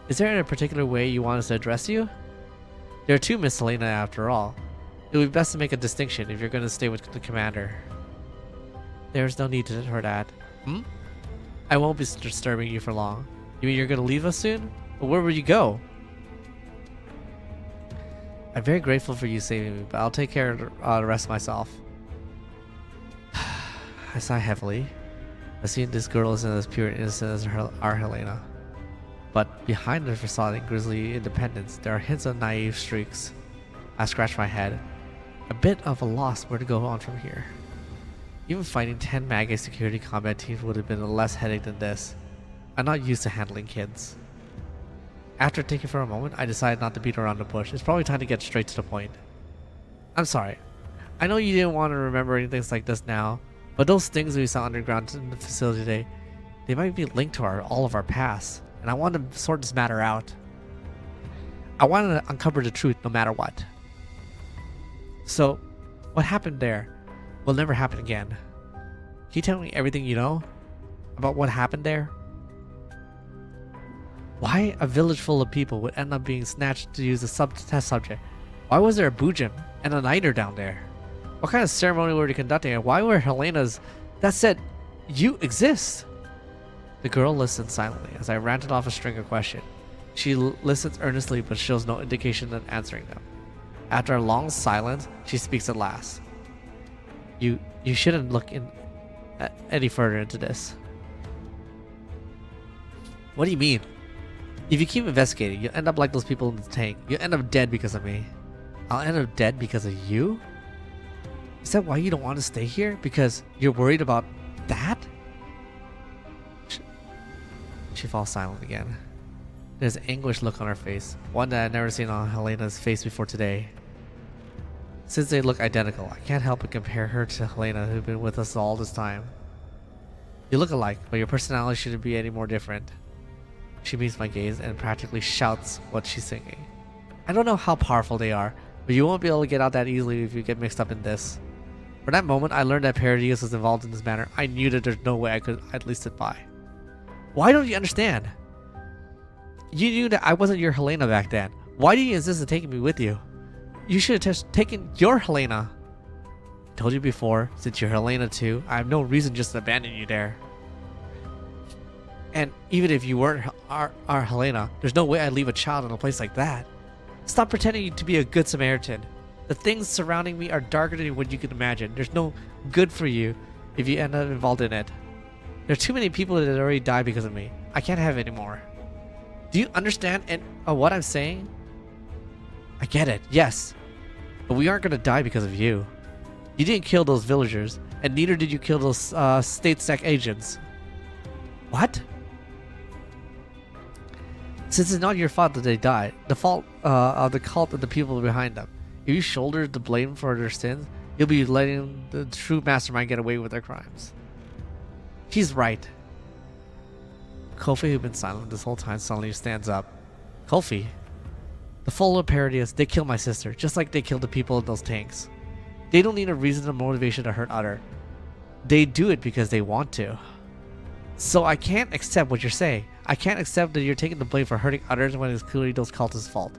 Is there a particular way you want us to address you? There are two Miss Helena after all. It would be best to make a distinction if you're going to stay with the commander. There's no need for that. I won't be disturbing you for long. You mean you're going to leave us soon? But where will you go? I'm very grateful for you saving me, but I'll take care of the rest myself. I sigh heavily. I see this girl isn't as pure and innocent as our Helena. But behind the facade and grisly independence, there are hints of naive streaks. I scratch my head. A bit of a loss where to go on from here. Even fighting 10 Maggie security combat teams would have been a less headache than this. I'm not used to handling kids. After thinking for a moment, I decided not to beat around the bush. It's probably time to get straight to the point. I'm sorry. I know you didn't want to remember anything like this now, but those things we saw underground in the facility today, they might be linked to all of our past, and I want to sort this matter out. I want to uncover the truth no matter what. So, what happened there will never happen again. Can you tell me everything you know about what happened there? Why a village full of people would end up being snatched to use a test subject? Why was there a Bujim and a Niter down there? What kind of ceremony were they conducting, and why were Helena's... That said, you exist! The girl listens silently as I ranted off a string of questions. She listens earnestly but shows no indication of answering them. After a long silence, she speaks at last. You shouldn't look any further into this. What do you mean? If you keep investigating, you'll end up like those people in the tank. You'll end up dead because of me. I'll end up dead because of you? Is that why you don't want to stay here? Because you're worried about that? She falls silent again. There's an anguished look on her face, one that I'd never seen on Helena's face before today. Since they look identical, I can't help but compare her to Helena, who's been with us all this time. You look alike, but your personality shouldn't be any more different. She meets my gaze and practically shouts what she's thinking. I don't know how powerful they are, but you won't be able to get out that easily if you get mixed up in this. For that moment, I learned that Paradies was involved in this matter. I knew that there's no way I could at least sit by. Why don't you understand? You knew that I wasn't your Helena back then. Why do you insist on taking me with you? You should have just taken your Helena. I told you before, since you're Helena too, I have no reason just to abandon you there. And even if you weren't our Helena, there's no way I'd leave a child in a place like that. Stop pretending to be a good Samaritan. The things surrounding me are darker than what you can imagine. There's no good for you if you end up involved in it. There are too many people that already died because of me. I can't have it anymore. Do you understand what I'm saying? I get it, yes. But we aren't gonna die because of you. You didn't kill those villagers, and neither did you kill those state sec agents. What? Since it's not your fault that they died, the fault of the cult and the people behind them. If you shoulder the blame for their sins, you'll be letting the true mastermind get away with their crimes. He's right. Kofi, who'd been silent this whole time, suddenly stands up. Kofi, the full parody is they killed my sister, just like they killed the people in those tanks. They don't need a reason or motivation to hurt others. They do it because they want to. So I can't accept what you're saying. I can't accept that you're taking the blame for hurting others when it's clearly those cultists' fault.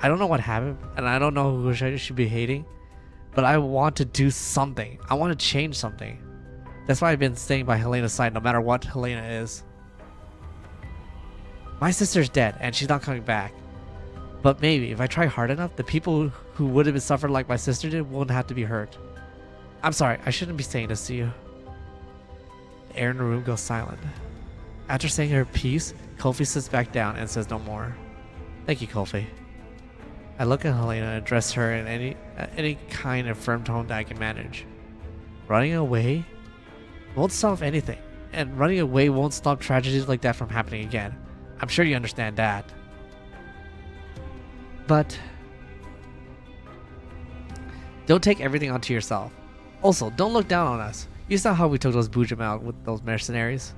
I don't know what happened, and I don't know who I should be hating, but I want to do something. I want to change something. That's why I've been staying by Helena's side no matter what Helena is. My sister's dead, and she's not coming back. But maybe, if I try hard enough, the people who would have been suffered like my sister did won't have to be hurt. I'm sorry, I shouldn't be saying this to you. The air in the room goes silent. After saying her piece, Kofi sits back down and says no more. Thank you, Kofi. I look at Helena and address her in any kind of firm tone that I can manage. Running away won't stop anything, and running away won't stop tragedies like that from happening again. I'm sure you understand that. But don't take everything onto yourself. Also, don't look down on us. You saw how we took those Bujim out with those mercenaries.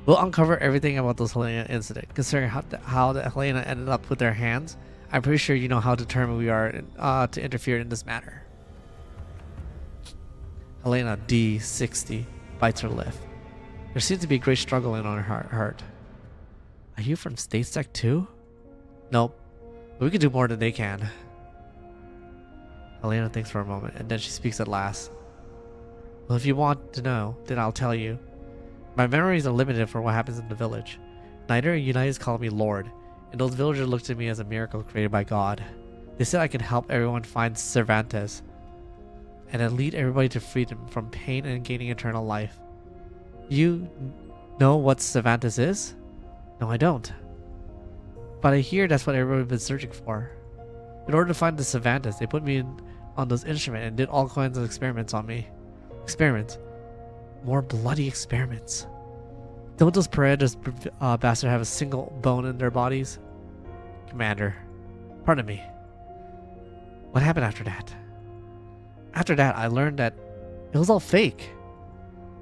We'll uncover everything about those Helena incident. Considering how the Helena ended up with their hands, I'm pretty sure you know how determined we are to interfere in this matter. Helena D60 bites her lip. There seems to be a great struggle in on her heart. Are you from State Sec too? Nope. But we can do more than they can. Helena thinks for a moment, and then she speaks at last. Well, if you want to know, then I'll tell you. My memories are limited for what happens in the village. Neither United called me Lord, and those villagers looked at me as a miracle created by God. They said I could help everyone find Cervantes, and then lead everybody to freedom from pain and gaining eternal life. You know what Cervantes is? No, I don't. But I hear that's what everyone's been searching for. In order to find the Cervantes, they put me on those instruments and did all kinds of experiments on me. Experiments. More bloody experiments. Don't those Paredes bastards have a single bone in their bodies? Commander, pardon me. What happened after that? After that, I learned that it was all fake.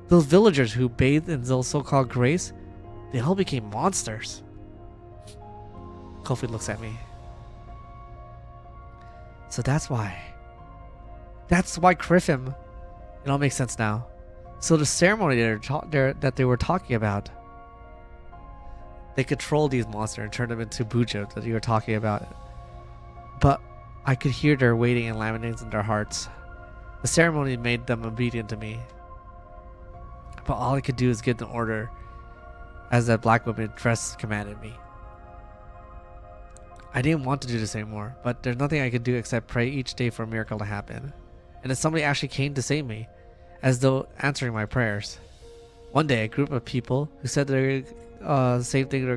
Those villagers who bathed in those so-called grace, they all became monsters. Kofi looks at me. So that's why. That's why Griffin. It all makes sense now. So the ceremony that they were talking about, they controlled these monsters and turned them into Bujo that you were talking about. But I could hear their waiting and laminates in their hearts. The ceremony made them obedient to me. But all I could do is give the order as that black woman dressed commanded me. I didn't want to do this anymore, but there's nothing I could do except pray each day for a miracle to happen. And then somebody actually came to save me, as though answering my prayers. One day, a group of people who said they were the same thing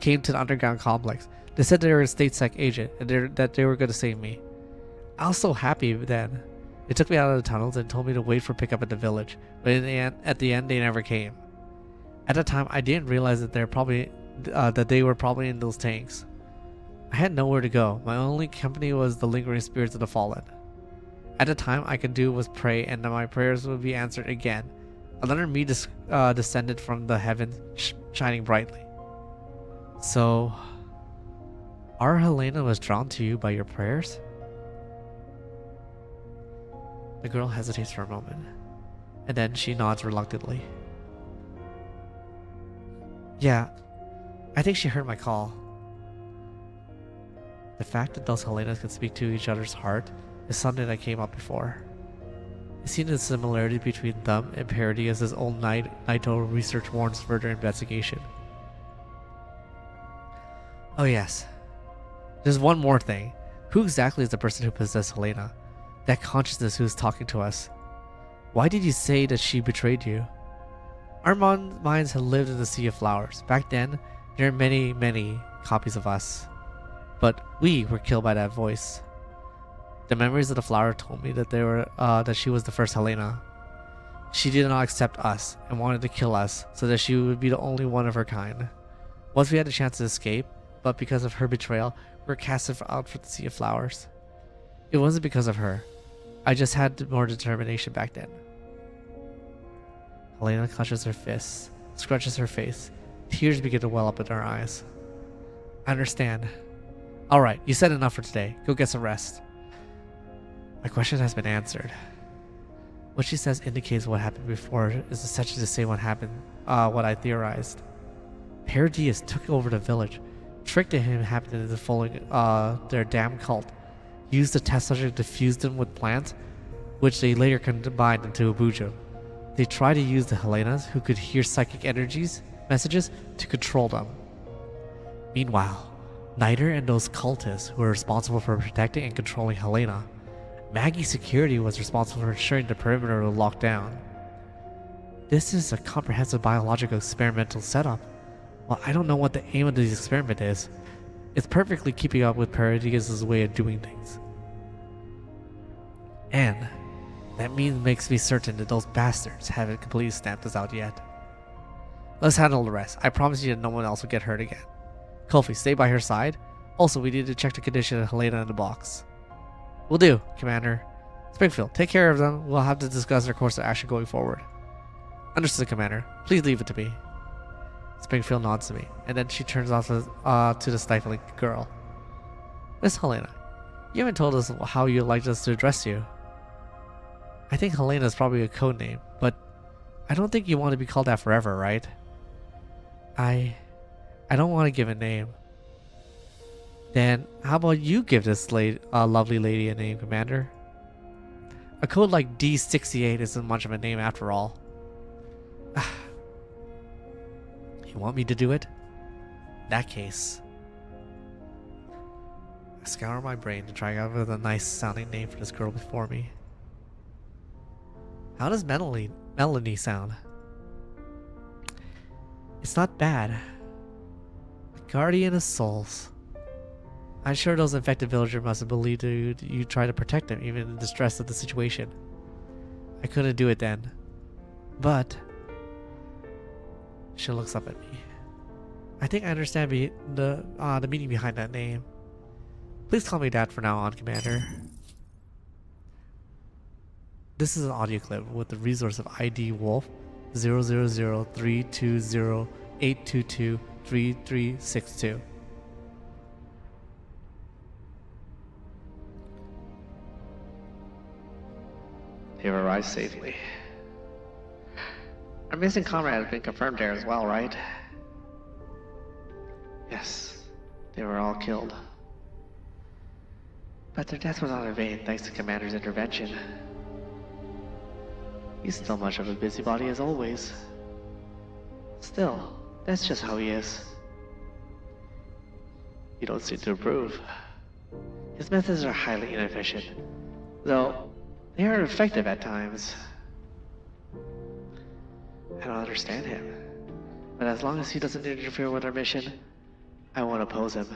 came to the underground complex. They said they were a state sec agent and that they were going to save me. I was so happy then. They took me out of the tunnels and told me to wait for pickup at the village, but at the end, they never came. At the time, I didn't realize that they were probably in those tanks. I had nowhere to go. My only company was the lingering spirits of the fallen. At the time, I could do was pray, and my prayers would be answered again. Another me descended from the heavens, shining brightly. So, our Helena was drawn to you by your prayers? The girl hesitates for a moment, and then she nods reluctantly. Yeah, I think she heard my call. The fact that those Helenas can speak to each other's heart is something that came up before. It seemed the similarity between them and Parody as his old Naito research warrants further investigation. Oh yes. There's one more thing. Who exactly is the person who possessed Helena? That consciousness who is talking to us? Why did you say that she betrayed you? Our minds had lived in the sea of flowers. Back then, there were many, many copies of us. But we were killed by that voice. The memories of the flower told me that that she was the first Helena. She did not accept us and wanted to kill us so that she would be the only one of her kind. Once we had a chance to escape, but because of her betrayal, we were casted out for the sea of flowers. It wasn't because of her. I just had more determination back then. Helena clutches her fists, scrunches her face. Tears begin to well up in her eyes. I understand. Alright, you said enough for today. Go get some rest. My question has been answered. What she says indicates what happened before is essentially the same what I theorized. Paradies took over the village, tricked the inhabitants into following their damn cult, used the test subject to fuse them with plants, which they later combined into a bujo. They tried to use the Helenas, who could hear psychic messages, to control them. Meanwhile, Niter and those cultists who were responsible for protecting and controlling Helena. Maggie's security was responsible for ensuring the perimeter was locked down. This is a comprehensive biological experimental setup. Well, I don't know what the aim of this experiment is. It's perfectly keeping up with Paradies' way of doing things. And that makes me certain that those bastards haven't completely stamped us out yet. Let's handle the rest. I promise you that no one else will get hurt again. Kofi, stay by her side. Also, we need to check the condition of Helena in the box. Will do, Commander. Springfield, take care of them. We'll have to discuss our course of action going forward. Understood, Commander. Please leave it to me. Springfield nods to me, and then she turns off to the stifling girl. Miss Helena, you haven't told us how you'd like us to address you. I think Helena is probably a code name, but I don't think you want to be called that forever, right? I don't want to give a name. Then how about you give this lovely lady a name, Commander? A code like D68 isn't much of a name after all. You want me to do it? In that case, I scour my brain to try out with a nice sounding name for this girl before me. How does Melanie sound? It's not bad. A guardian of souls. I'm sure those infected villagers must have believed you tried to protect them even in the stress of the situation. I couldn't do it then. But she looks up at me. I think I understand the meaning behind that name. Please call me that from now on, Commander. This is an audio clip with the resource of ID Wolf 0003208223362. They've arrived safely. Our missing comrade has been confirmed there as well, right? Yes, they were all killed. But their deaths were not in vain thanks to Commander's intervention. He's still much of a busybody as always. Still, that's just how he is. You don't seem to approve. His methods are highly inefficient, though they are effective at times. I don't understand him, but as long as he doesn't interfere with our mission, I won't oppose him.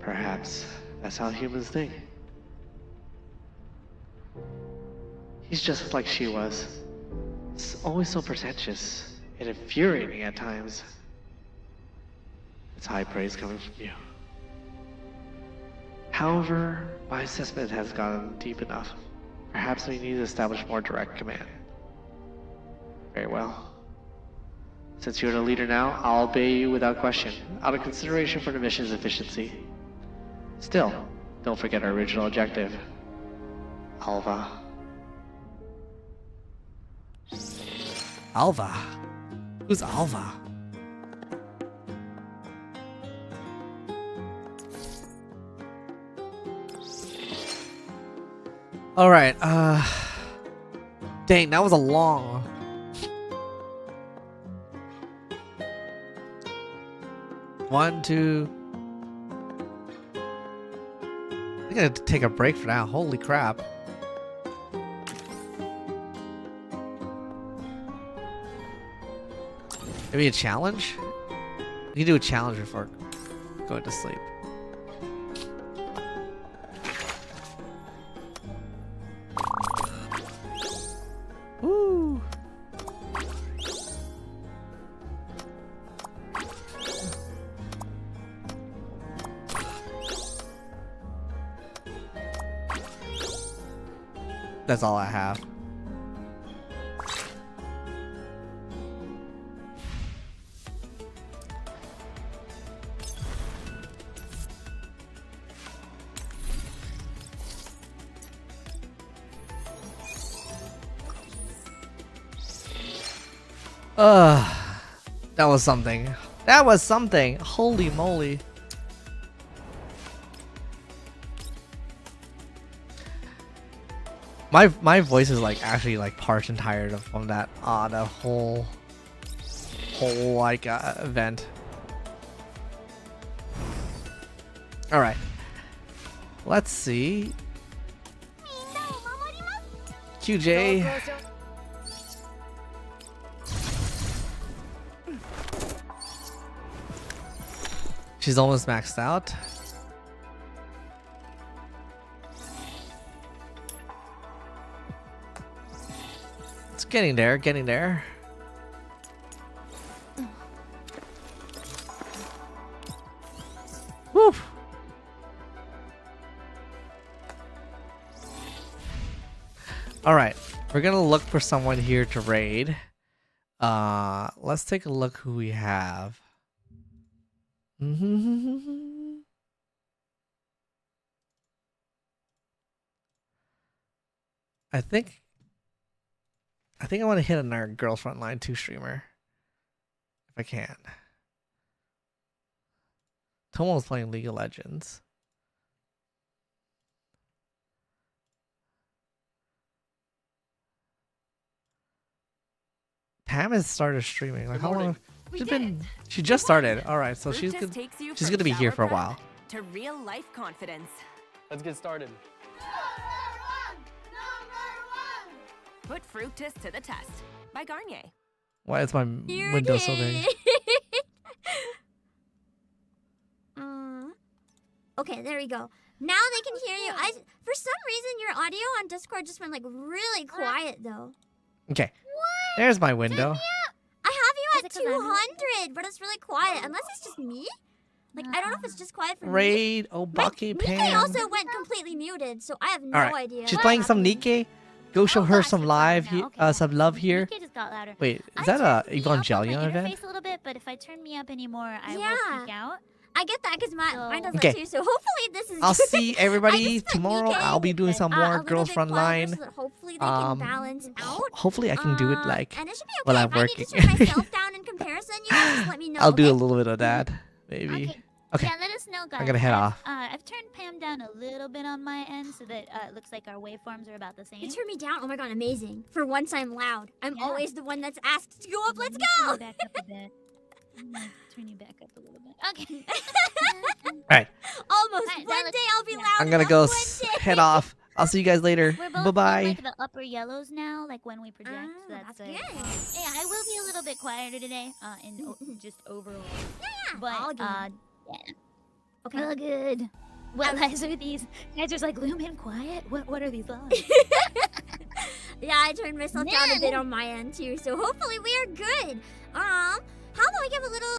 Perhaps that's how humans think. He's just like she was. It's always so pretentious and infuriating at times. It's high praise coming from you. However, my assessment has gone deep enough. Perhaps we need to establish more direct command. Very well. Since you're the leader now, I'll obey you without question, out of consideration for the mission's efficiency. Still, don't forget our original objective. Alva. Alva? Who's Alva? Alright, dang, that was a long... One, two... I'm gonna take a break for now. Holy crap. Maybe a challenge? We can do a challenge before going to sleep. Woo! That's all I have. That was something. That was something. Holy moly. My voice is like actually like parched and tired from that the whole like event. All right. Let's see. QJ. She's almost maxed out. It's getting there, getting there. Woo! All right, we're gonna look for someone here to raid. Let's take a look who we have. I think I want to hit another Girls Frontline 2 streamer if I can. Tomo's playing League of Legends. Pam has started streaming. Like how long? She just started. All right, so she's gonna be here for a while. To real life confidence. Let's get started. Put Fructus to the test by Garnier. Why is my window so big? Okay, there we go. Now they can hear you. For some reason, your audio on Discord just went like really quiet though. Okay, there's my window. I have you at 200, but it's really quiet. Unless it's just me. Like, I don't know if it's just quiet for me. Raid Obake Nikkei Pam. also went completely muted, so I have no idea. She's playing some Nikkei. Go show her some live here, some love here. Just got louder. Wait, is that a Evangelion event? Face a little bit, but if I turn me up anymore, I will peek out. I get that because mine does that too. So hopefully this is. I'll see everybody tomorrow. I'll be doing some more Girls Frontline. Hopefully they can balance out. Hopefully I can do it like and it should be okay. while I'm if I need working. to turn myself down in comparison, you guys just let me know. I'll do a little bit of that, maybe. Okay. Yeah, let us know, guys. I'm gonna head off. I've turned Pam down a little bit on my end so that it looks like our waveforms are about the same. You turned me down? Oh my god, amazing. For once I'm loud. I'm always the one that's asked to go up. Let's go! Back up a bit. I'm gonna turn you back up a little bit. Okay. Alright. Almost. One day I'll be loud. I'm gonna go head off. I'll see you guys later. Bye-bye. Like the upper yellows now, like when we project. So that's good. Yeah, I will be a little bit quieter today, in just overall. Yeah, but yeah. Okay. All good. What lies are these? Guys, there's like Lumen quiet. What are these lies? Yeah, I turned myself down a bit on my end too, so hopefully we are good. How about we give a little